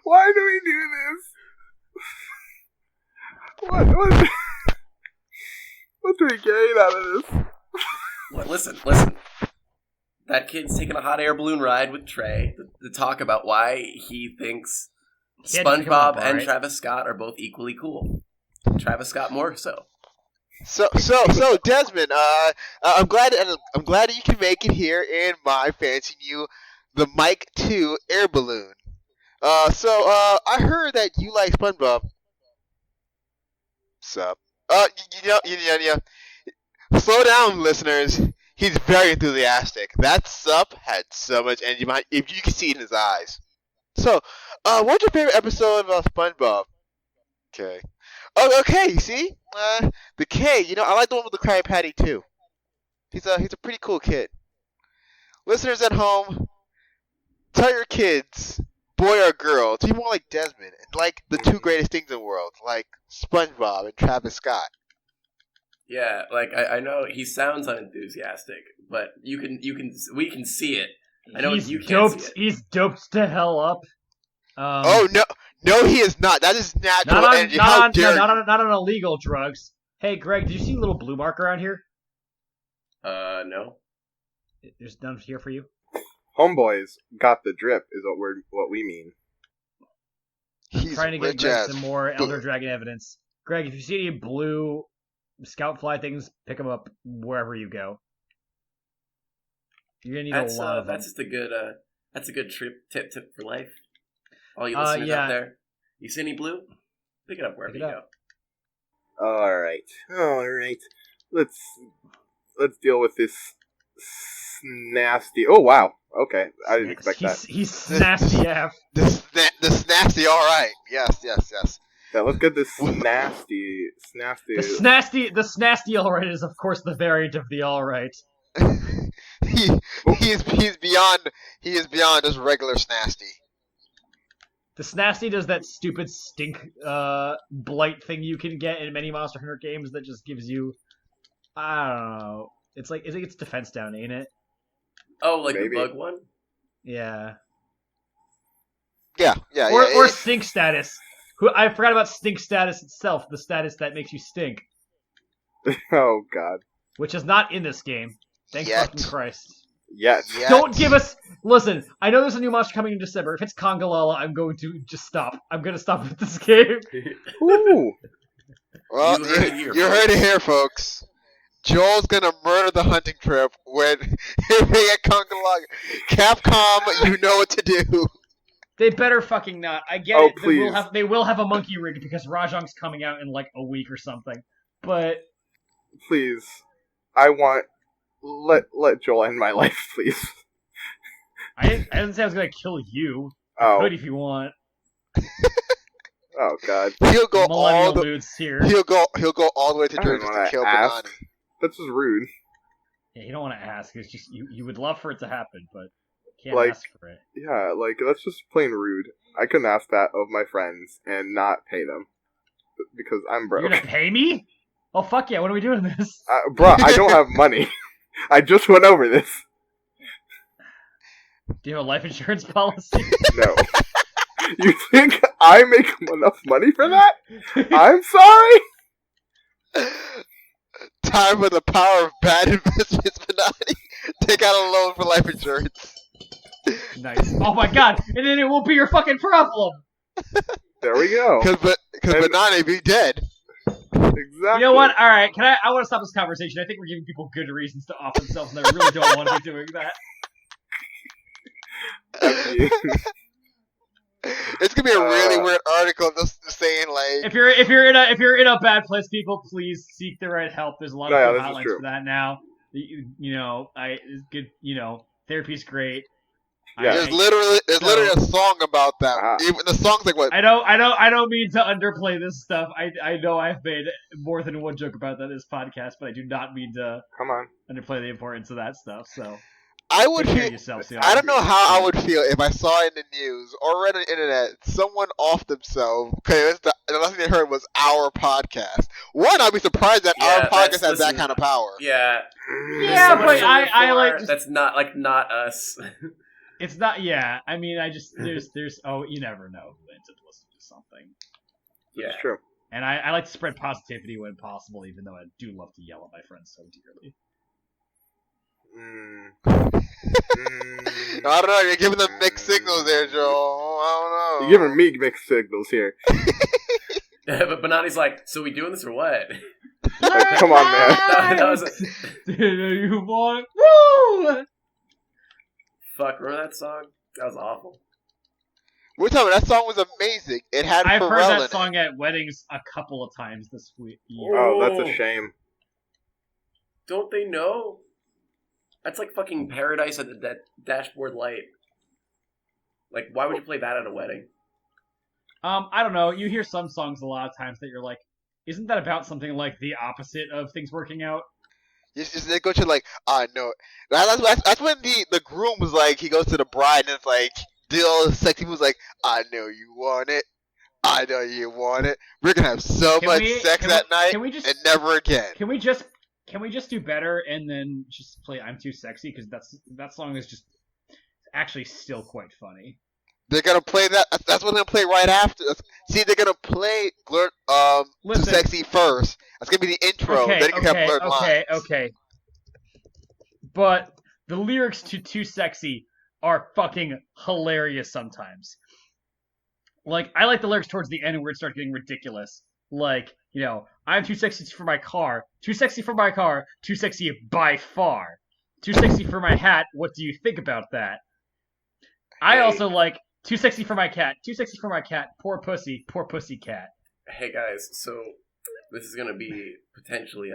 Why do we do this? What do we gain out of this? Listen. That kid's taking a hot air balloon ride with Trey to talk about why he thinks SpongeBob and Travis Scott are both equally cool. Travis Scott more so. So Desmond, I'm glad that you can make it here in my fancy new the Mike 2 air balloon. I heard that you like SpongeBob. Sup? Yeah. Slow down, listeners. He's very enthusiastic. That sup had so much energy. If you can see it in his eyes. So, what's your favorite episode of SpongeBob? Okay. Oh, okay. You see, the K. I like the one with the Krabby Patty too. He's a pretty cool kid. Listeners at home, tell your kids, boy or girl, to be more like Desmond and like the two greatest things in the world, like SpongeBob and Travis Scott. Yeah, like I know he sounds unenthusiastic, but we can see it. I know you can't see it. He's doped to hell up. Oh no, he is not. That is natural energy. How dare you? Not on illegal drugs. Hey, Greg, did you see a little blue mark around here? No. There's none here for you. Homeboys got the drip is what we mean. He's trying to get rich Greg as some more fuck. Elder Dragon evidence. Greg, if you see any blue scout fly things, pick them up wherever you go. You're gonna need a lot of them. That's just a good tip for life. All you listeners out there, you see any blue? Pick it up wherever you go. All right. Let's deal with this nasty. Oh wow. Okay, I didn't expect that. He's nasty af. This nasty. All right. Yes. Yeah, let's get this nasty. The snasty alright is of course the variant of the alright. He is beyond just regular snasty. The Snasty does that stupid stink blight thing you can get in many Monster Hunter games that just gives you, I don't know. It's like, I think it's defense down, ain't it? Oh, like Maybe. the bug one? Yeah. Yeah. Or stink status. I forgot about stink status itself, the status that makes you stink, Oh God. which is not in this game. Thank Yet. fucking Christ. Yes. Yet. Don't give us. Listen, I know there's a new monster coming in December. If it's Congalala, I'm going to just stop. I'm going to stop with this game. Ooh. Well, You heard it here, you heard it here, folks. Joel's gonna murder the hunting trip when they get Congalog. Capcom, you know what to do. They better fucking not. I get Oh, it. please. They will have a monkey rig because Rajang's coming out in like a week or something. But Please. I want. Let Joel end my life, please. I didn't say I was going to kill you. Oh. Could if you want. Oh God. He'll go Millennial all the moods here. he'll go all the way to I don't Georgia wanna to kill ask. Bennoni. That's just rude. Yeah, you don't want to ask. It's just you would love for it to happen, but can't Like- ask for it. Yeah, like that's just plain rude. I couldn't ask that of my friends and not pay them because I'm broke. You're gonna pay me? Oh fuck yeah! When are we doing this? Bruh, I don't have money. I just went over this. Do you have a life insurance policy? No. You think I make enough money for that? I'm sorry? Time for the power of bad investments, Bennoni. Take out a loan for life insurance. Nice. Oh my god! And then it won't be your fucking problem. There we go. Because And- Bennoni be dead. Exactly. You know what? All right. I want to stop this conversation. I think we're giving people good reasons to off themselves, and I really don't want to be doing that. I mean, It's gonna be a really weird article just saying like If you're in a bad place, people, please seek the right help. There's a lot Yeah, of this good is hotlines true. for that now. You know, it's good. You know, therapy's great. Yeah. there's literally a song about that. Ah. Even the song's like what? I don't mean to underplay this stuff. I know I've made more than one joke about that in this podcast, but I do not mean to come on. underplay the importance of that stuff. So I would take care of feel. yourselves. I don't know how I would feel if I saw in the news or read on the internet someone off themselves because the last thing they heard was our podcast. One, I'd be surprised that Yeah, our podcast that's- has that listen, kind of power. Yeah. Yeah, so much but to I live like for just- that's not us. It's not. Yeah, I mean, I just there's oh, you never know when to listen to something. Yeah. It's true. And I like to spread positivity when possible, even though I do love to yell at my friends so dearly. I don't know. You're giving them mixed signals there, Joel. I don't know. You're giving me mixed signals here. But Bennoni's like, so we doing this or what? Come on, man. That was Do you want? Woo! fuck. Remember that song? That was awful. We're talking. That song was amazing. It had I've heard Pharrell in that song at weddings a couple of times this week. Oh, that's a shame. Don't they know? That's like fucking Paradise at the Dashboard Light. Like, why would you play that at a wedding? I don't know. You hear some songs a lot of times that you're like, isn't that about something like the opposite of things working out? They go to like, no. That's when the groom was like, he goes to the bride and it's like, the old sexy was like, I know you want it. I know you want it. We're gonna have so much sex that night Can we just and never again. Can we just do better and then just play "I'm Too Sexy" because that song is just actually still quite funny. They're gonna play that. That's what they're gonna play right after. See, they're gonna play Too Listen. Sexy first. That's gonna be the intro. Then you can have blurred lines. Okay. But the lyrics to "Too Sexy" are fucking hilarious sometimes. Like, I like the lyrics towards the end where it starts getting ridiculous. Like, you know, I'm too sexy for my car, too sexy for my car, too sexy by far. Too sexy for my hat, what do you think about that? I also like, too sexy for my cat, too sexy for my cat, poor pussy cat. Hey guys, so this is gonna be potentially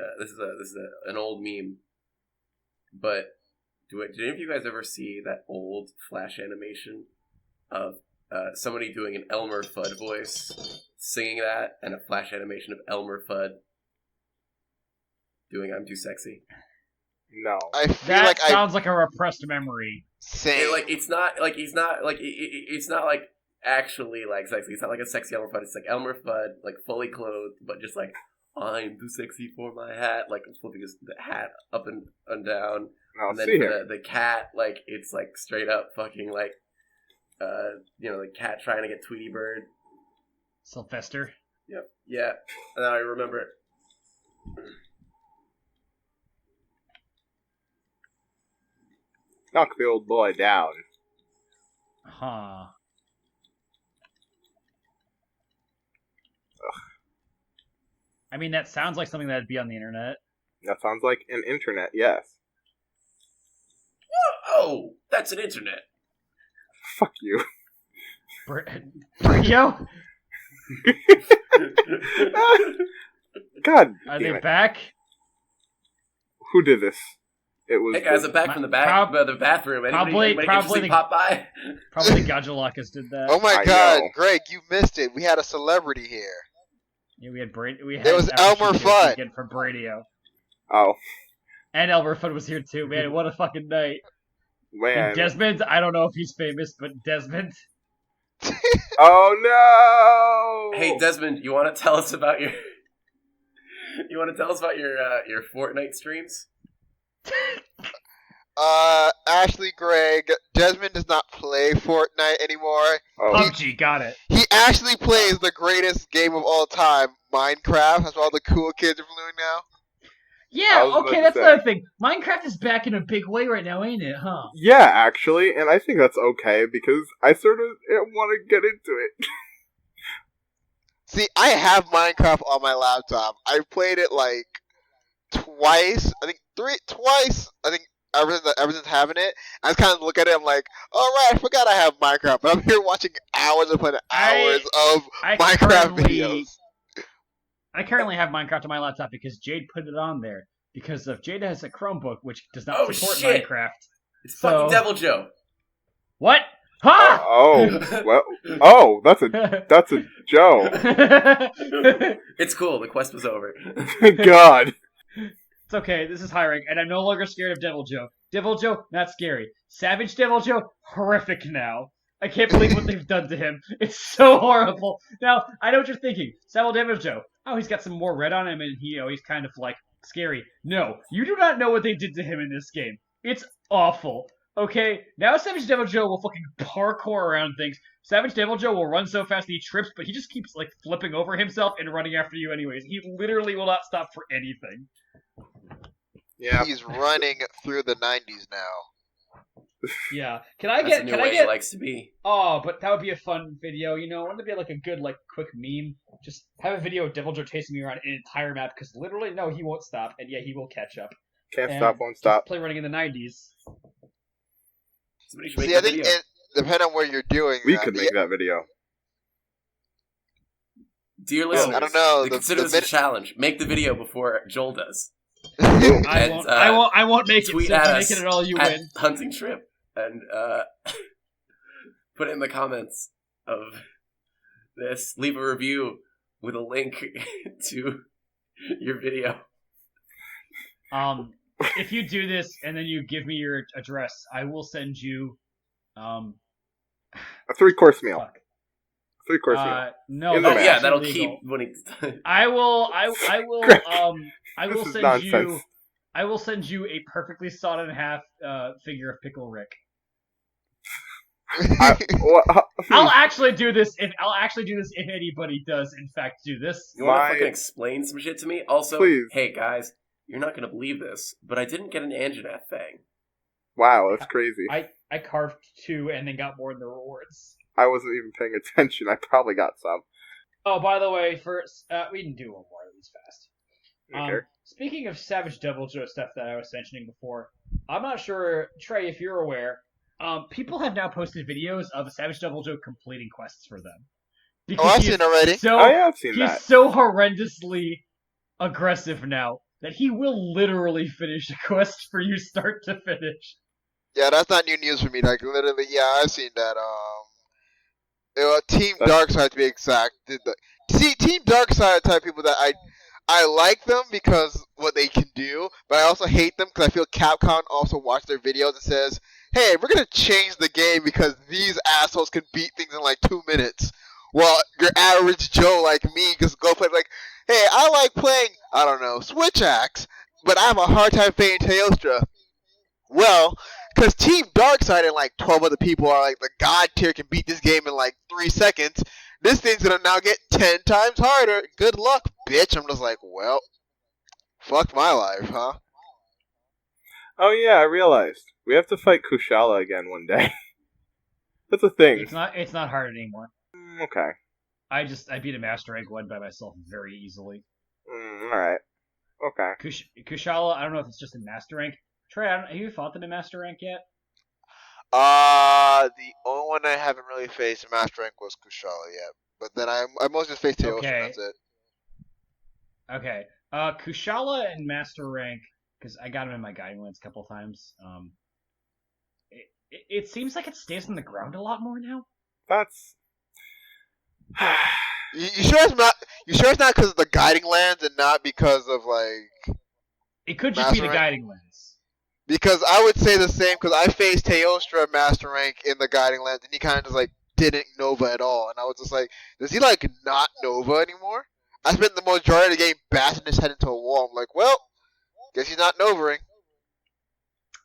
an old meme, but did any of you guys ever see that old Flash animation of somebody doing an Elmer Fudd voice, singing that, and a Flash animation of Elmer Fudd doing "I'm Too Sexy"? No. I feel That like sounds like a repressed memory. same. Like it's not like he's not like it's not like actually like sexy. It's not like a sexy Elmer Fudd. It's like Elmer Fudd, like fully clothed, but just like I'm too sexy for my hat, like flipping the hat up and down. And then the cat, like it's like straight up fucking like, the cat trying to get Tweety Bird. Sylvester. Yep. Yeah. And I remember it. Knock the old boy down. Huh. Ugh. I mean, that sounds like something that'd be on the internet. That sounds like an internet, yes. Oh, that's an internet. Fuck you. Yo? God Are damn they it. back? Who did this? It was. Hey guys, I'm back from the bathroom. Anybody interesting pop by? Probably Gajalakas did that. Oh my I God, know. Greg, you missed it. We had a celebrity here. Yeah, we had Brady. It was Elmer Fudd from Bradio. Oh, And Elmer Fudd was here too. Man, what a fucking night. man. And Desmond, I don't know if he's famous, but Desmond. Oh no! Hey Desmond, you want to tell us about your? You want to tell us about your Fortnite streams? Ashley, Greg, Desmond does not play Fortnite anymore. Oh, PUBG, got it. He actually plays the greatest game of all time, Minecraft. That's what all the cool kids are doing now. I Yeah, was about okay, to that's say. another thing. Minecraft is back in a big way right now, ain't it, huh? yeah, actually, and I think that's okay because I sort of want to get into it. See, I have Minecraft on my laptop. I've played it like twice. I think twice. I think ever since having it. I just kind of look at it. I'm like, all right, I forgot I have Minecraft, but I'm here watching hours upon hours of Minecraft videos. I currently have Minecraft on my laptop because Jade put it on there. Because Jade has a Chromebook which does not support shit. Minecraft. It's fucking Devil Joe. What? Ha! Oh, that's a Joe. It's cool. The quest was over. God. It's okay, this is high rank, and I'm no longer scared of Devil Joe. Devil Joe, not scary. Savage Devil Joe, horrific now. I can't believe what they've done to him. It's so horrible. Now, I know what you're thinking. Savage Devil Joe. Oh, he's got some more red on him, and he's kind of like scary. No, you do not know what they did to him in this game. It's awful. Okay, now Savage Devil Joe will fucking parkour around things. Savage Devil Joe will run so fast that he trips, but he just keeps like flipping over himself and running after you anyways. He literally will not stop for anything. Yeah. He's running through the 90s now. Yeah. Can I That's the new can way I he get likes to be. Oh, but that would be a fun video, Wouldn't it be like a good quick meme? Just have a video of Devil Joe chasing me around an entire map because literally no, he won't stop, and yeah, he will catch up. Can't And stop, won't just stop. play running in the 90s. Somebody should make See, a I think video. depending on where you're doing We that, could make that video. Dear listeners, I don't know. Consider this a challenge. Make the video before Joel does. I And, won't make it. Tweet So at if you us make it at all, you at win. Hunting Trip and put it in the comments of this. Leave a review with a link to your video. If you do this and then you give me your address, I will send you A 3-course meal. fuck. 3-course meal. No, In the that's match. Yeah, actually that'll legal. keep when he. I will Greg, I will this is send nonsense. you I will send you a perfectly sawed in half figure of Pickle Rick. I'll actually do this if anybody does in fact do this. You want My- to fucking explain some shit to me? Also, Please. hey guys, you're not gonna believe this, but I didn't get an Anjanath fang. Wow, that's crazy. I carved 2 and then got more in the rewards. I wasn't even paying attention. I probably got some. Oh, by the way, first we can do one more of these fast. Okay. Speaking of Savage Devil Joe stuff that I was mentioning before, I'm not sure, Trey, if you're aware, people have now posted videos of Savage Devil Joe completing quests for them. Oh, I've seen it already. So, I have seen he's that. so horrendously aggressive now that he will literally finish a quest for you start to finish. Yeah, that's not new news for me. Like, literally, yeah, I've seen that. Team That's- Darkseid, to be exact. See, Team Darkseid are the type of people that I like them because what they can do, but I also hate them because I feel Capcom also watches their videos and says, hey, we're gonna change the game because these assholes can beat things in like 2 minutes. Well, your average Joe like me just go play like, hey, I like playing, I don't know, Switch Axe, but I have a hard time playing Teostra. Well, because Team Darkseid and like 12 other people are like the god tier can beat this game in like 3 seconds. This thing's gonna now get 10 times harder. Good luck, bitch. I'm just like, well, fuck my life, huh? Oh yeah, I realized. We have to fight Kushala again one day. That's a thing. It's not hard anymore. Okay. I beat a Master Rank 1 by myself very easily. Alright. Okay. Kushala, I don't know if it's just in Master Rank. Trey, have you fought them in Master Rank yet? The only one I haven't really faced in Master Rank was Kushala yet. But then I mostly just faced Teostra, Okay. that's it. Okay. Kushala and Master Rank, because I got him in my guiding lens a couple times. It seems like it stays on the ground a lot more now. That's... You sure it's not? You sure it's not because of the guiding lands and not because of like? It could just be the guiding lens. Because I would say the same. Because I faced Teostra at Master Rank in the guiding lands, and he kind of just like didn't Nova at all, and I was just like, does he like not Nova anymore? I spent the majority of the game bashing his head into a wall. I'm like, well, guess he's not Novering.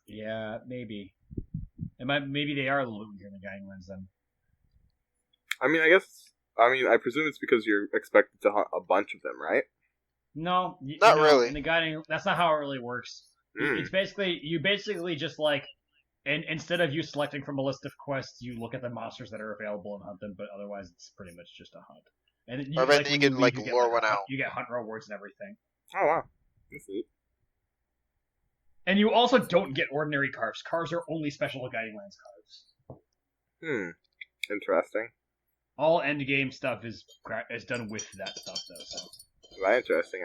Yeah, maybe. Maybe they are a little weaker in the guiding lens then. I presume it's because you're expected to hunt a bunch of them, right? No, not really. In the guiding, that's not how it really works. It's basically you just like, and instead of you selecting from a list of quests, you look at the monsters that are available and hunt them. But otherwise, it's pretty much just a hunt. And then you can lure one out. You get hunt rewards and everything. Oh wow, that's neat. And you also don't get ordinary carves. Carves are only special guiding lands carves. Interesting. All end game stuff is done with that stuff though. So. That's interesting.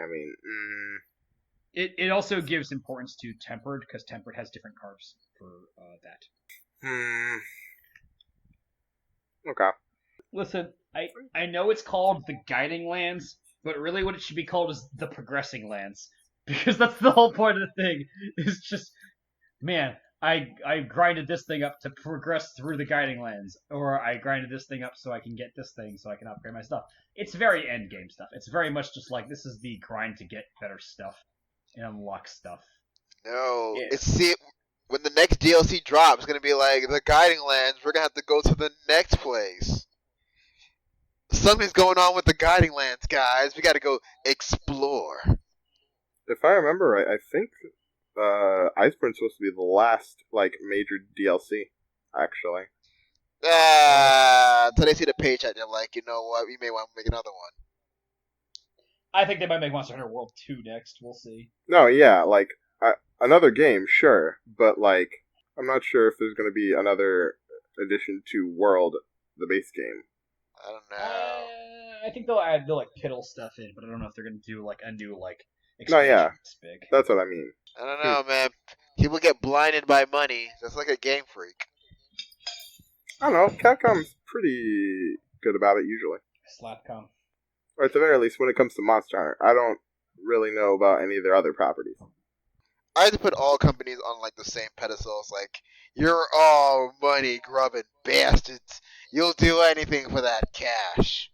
It also gives importance to Tempered because Tempered has different carves for that. Okay. Listen, I know it's called the Guiding Lands, but really what it should be called is the Progressing Lands. Because that's the whole point of the thing. It's just, man, I grinded this thing up to progress through the Guiding Lands. Or I grinded this thing up so I can get this thing so I can upgrade my stuff. It's very end game stuff. It's very much just like, this is the grind to get better stuff and unlock stuff. No, when the next DLC drops, it's going to be like, the Guiding Lands, we're going to have to go to the next place. Something's going on with the Guiding Lands, guys. We got to go explore. If I remember right, I think Iceborne's supposed to be the last major DLC, actually. Until they see the paycheck, they're like, you know what, we may want to make another one. I think they might make Monster Hunter World 2 next. We'll see. No, yeah, another game, sure, but I'm not sure if there's going to be another addition to World, the base game. I don't know. I think they'll add the Piddle stuff in, but I don't know if they're going to do a new No, yeah, big. That's what I mean. I don't know, man. People get blinded by money. That's like a Game Freak. I don't know. Capcom's pretty good about it usually. Slapcom. Or at the very least, when it comes to Monster Hunter, I don't really know about any of their other properties. I have to put all companies on the same pedestals. You're all money grubbing bastards. You'll do anything for that cash.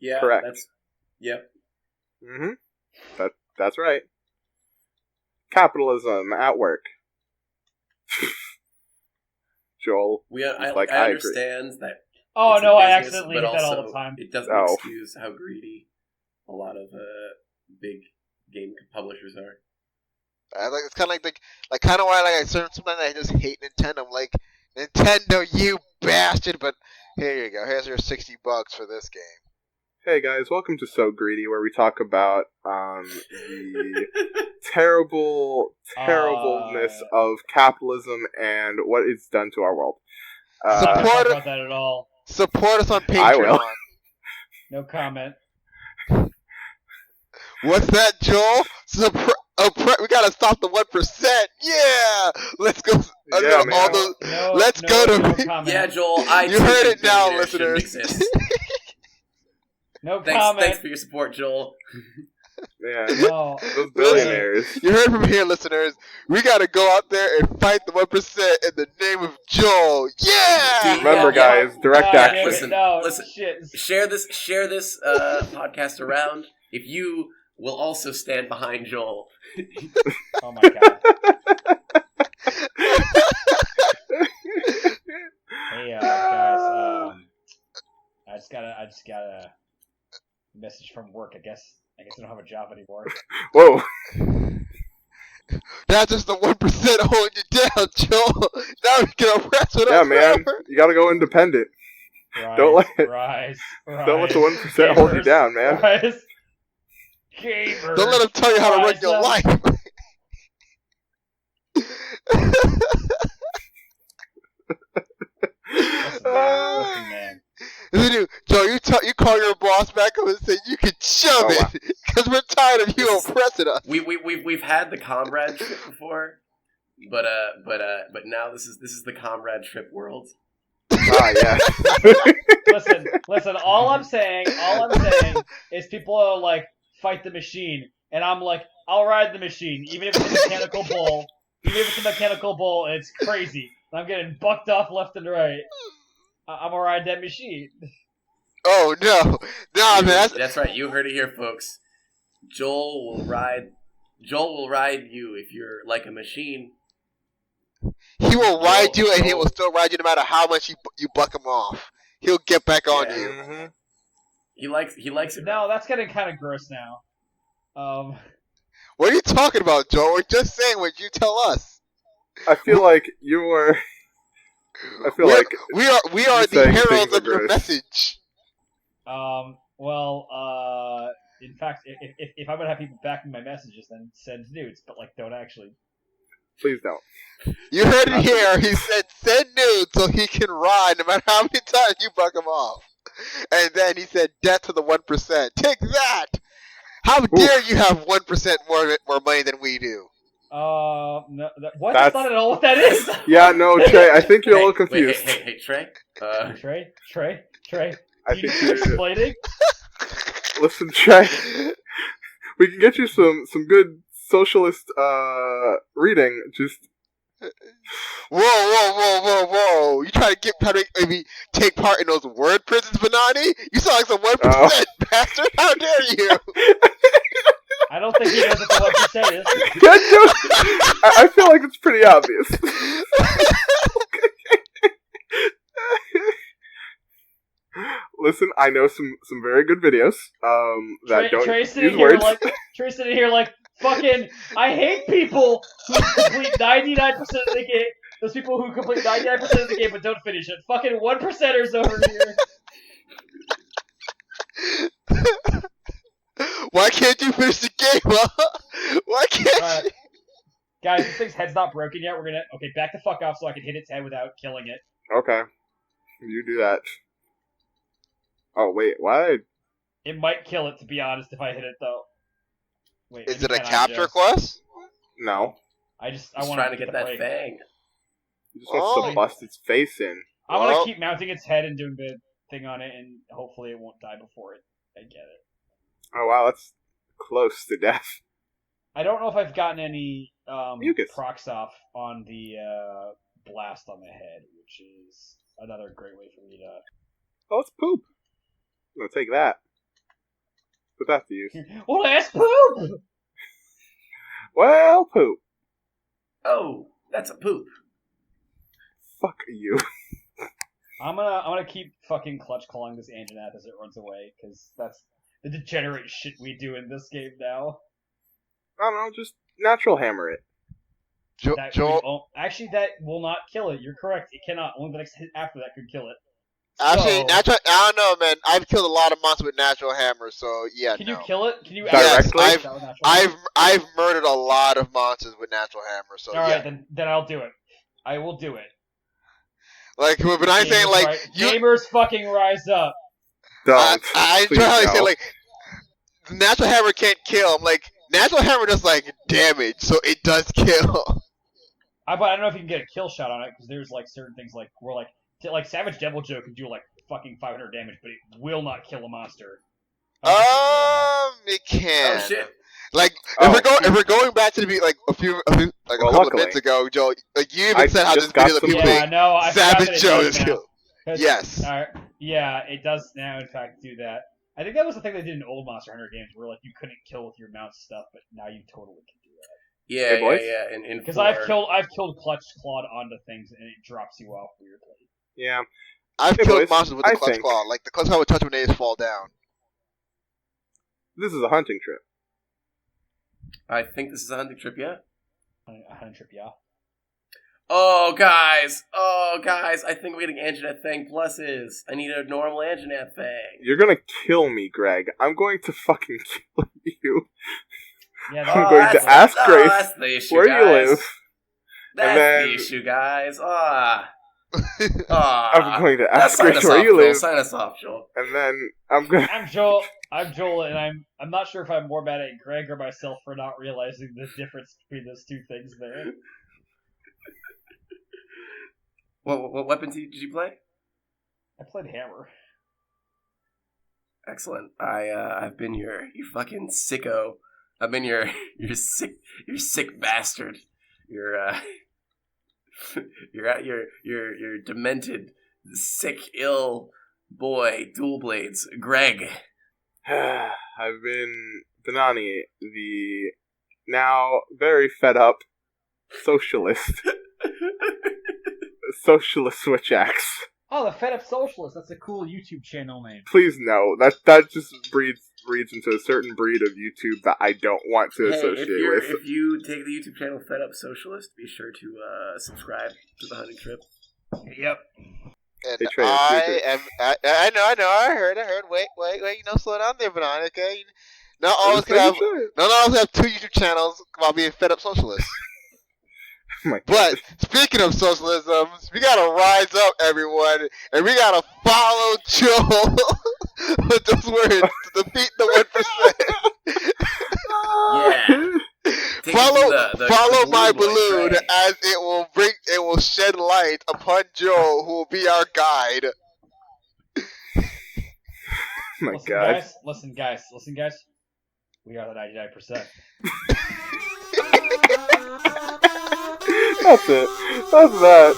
Yeah, correct. Yep. That's right. Capitalism at work. Joel. I understand that. Oh no, I business, accidentally hit that all the time. It doesn't excuse how greedy a lot of big game publishers are. It's kind of kind of why sometimes I just hate Nintendo. I'm like, Nintendo, you bastard! But here you go. Here's your $60 for this game. Hey guys, welcome to So Greedy, where we talk about the terribleness of capitalism and what it's done to our world. I don't talk about that at all. Support us on Patreon. I will. No comment. What's that, Joel? We gotta stop the 1%. Yeah, let's go. Let's go to. Comment. Yeah, Joel. You heard it now, listeners. No comment. Thanks for your support, Joel. Yeah, No. those billionaires. You heard from here, listeners. We gotta go out there and fight the 1% in the name of Joel. Yeah! Dude, Remember, yeah. guys, direct God action. damn it, Listen, no, listen. shit. Share this podcast around. If you will also stand behind Joel. Oh my god. Hey, guys. I just got a message from work. I guess I don't have a job anymore. Whoa. That's just the 1% holding you down, Joel. Now we can oppress with Yeah, us man. forever. You gotta go independent. Rise, Don't let it- rise. Don't let the 1% hold you down, man. Rise. Gamers. Don't let them tell you how to run rise your up. life. Listen, man. Joe, you call your boss back up and say you can shove Oh, wow. it because we're tired of you oppressing us. We've had the comradeship before, but now this is the comradeship world. Ah, yeah. Listen. All I'm saying is people are like, fight the machine, and I'm like, I'll ride the machine, even if it's a mechanical bull. Even if it's a mechanical bull, and it's crazy. I'm getting bucked off left and right. I'm gonna ride that machine. Oh no, man. That's right. You heard it here, folks. Joel will ride you if you're like a machine. He will ride you, and he Joel. will still ride you no matter how much you buck him off. He'll get back on Yeah. you. Mm-hmm. He likes it. No, that's getting kind of gross now. What are you talking about, Joe? We're just saying what you tell us. I feel like you were. I feel like we are you the saying heralds things are of your gross. message. In fact, if I'm gonna have people backing my messages, then send nudes, but like, don't actually. please don't. You heard it here. He said send nudes so he can ride no matter how many times you buck him off. And then he said death to the 1%. Take that! How dare you have 1% more money than we do? No, what? That's- That's not at all what that is. Yeah, no, Trey. I think you're a little confused. Hey, Trey. Trey. I You think need you're. explaining? Listen, Trey. We can get you some good socialist reading. Just Whoa. You try to maybe take part in those word prisons, Bennoni? You sound like some 1% bastard. How dare you? I don't think he knows what the 1% is. I feel like it's pretty obvious. Listen, I know some very good videos that don't Trey's sitting use here words. Trey's sitting here like, fucking, I hate people who complete 99% of the game. Those people who complete 99% of the game but don't finish it. Fucking 1%ers over here. Why can't you finish the game, huh? Why can't you? Guys, this thing's head's not broken yet. Okay, back the fuck off so I can hit its head without killing it. Okay, you do that. Oh wait, why? It might kill it, to be honest, if I hit it though. Wait, Is it a can I capture just- quest? No, I Just want trying to get that fang. he just wants Oh. to bust its face in. I want Well- to keep mounting its head and doing the thing on it, and hopefully it won't die before I get it. Oh wow, that's close to death. I don't know if I've gotten any Mucus. procs off on the blast on the head, which is another great way for me to. Oh, it's poop. I'm gonna take that. Put that to use. Well, that's poop. Well, poop. Oh, that's a poop. Fuck you. I'm gonna keep fucking clutch clawing this Anjanath as it runs away, because that's the degenerate shit we do in this game now. I don't know, just natural hammer it. Joel, Actually, that will not kill it. You're correct. It cannot. Only the next hit after that could kill it. actually, So- I don't know, man. I've killed a lot of monsters with natural hammers, so yeah. Can no. you kill it? Can you Directly? actually Yes, kill it with natural? I've murdered a lot of monsters with natural hammers, so All right, yeah. then I'll do it. I will do it. Like, but I'm saying, Gamers, like, right? you. Gamers fucking rise up. Don't. I Please try how they no. say, like, the natural hammer can't kill. I'm like, natural hammer does, like, damage, so it does kill. But I don't know if you can get a kill shot on it, because there's like certain things like where like Savage Devil Joe can do like fucking 500 damage, but it will not kill a monster. It can. Oh shit! Like Oh, if we're going back to the like a couple luckily, of minutes ago, Joe, like you I even said how just this got video that some people Yeah, think no, I forgot Savage that it Joe does is now. killed. 'Cause- Yes. Yeah, it does now, in fact, do that. I think that was the thing they did in old Monster Hunter games, where like you couldn't kill with your mouse stuff, but now you totally can do that. Yeah, Hey, boys. yeah. In Because 4. I've killed Clutch Clawed onto things, and it drops you off weirdly. yeah. I've Hey, killed boys, monsters with the I clutch think- claw. Like the clutch claw would touch when they just fall down. This is a hunting trip. I think this is a hunting trip. Yeah. A hunting trip, yeah. Oh guys! I think we're getting Anjanette Fang pluses. I need a normal Anjanette Fang. You're gonna kill me, Greg. I'm going to fucking kill you. Yeah, I'm going to ask Grace that's the issue, where guys. you live. That's then- the issue, guys. I'm going to ask Sign Grace us where off, you Joel. live, Sign us off, Joel. and then I'm gonna. I'm Joel, and I'm not sure if I'm more mad at Greg or myself for not realizing the difference between those two things there. What weapon did you play? I played Hammer. Excellent. I've been your fucking sicko. I've been your sick bastard. You're demented, sick, ill boy, dual blades, Greg. I've been Bennoni, the now very fed up socialist switch axe. Oh, the Fed Up Socialist. That's a cool YouTube channel name. Please no, that just breeds into a certain breed of YouTube that I don't want to associate with. If you take the YouTube channel Fed Up Socialist, be sure to subscribe to the hunting trip. Yep. And They trade I know. I heard. Wait. Slow down there, Banana. Okay. Not always can have two YouTube channels while being fed up socialists. Oh my God. But speaking of socialism, we gotta rise up, everyone, and we gotta follow Joel with those words to defeat the 1%. Yeah. Follow my balloon boy balloon track. as it will shed light upon Joel, who will be our guide. Oh my God. Listen, guys. We are the 99%. That's it. That's that.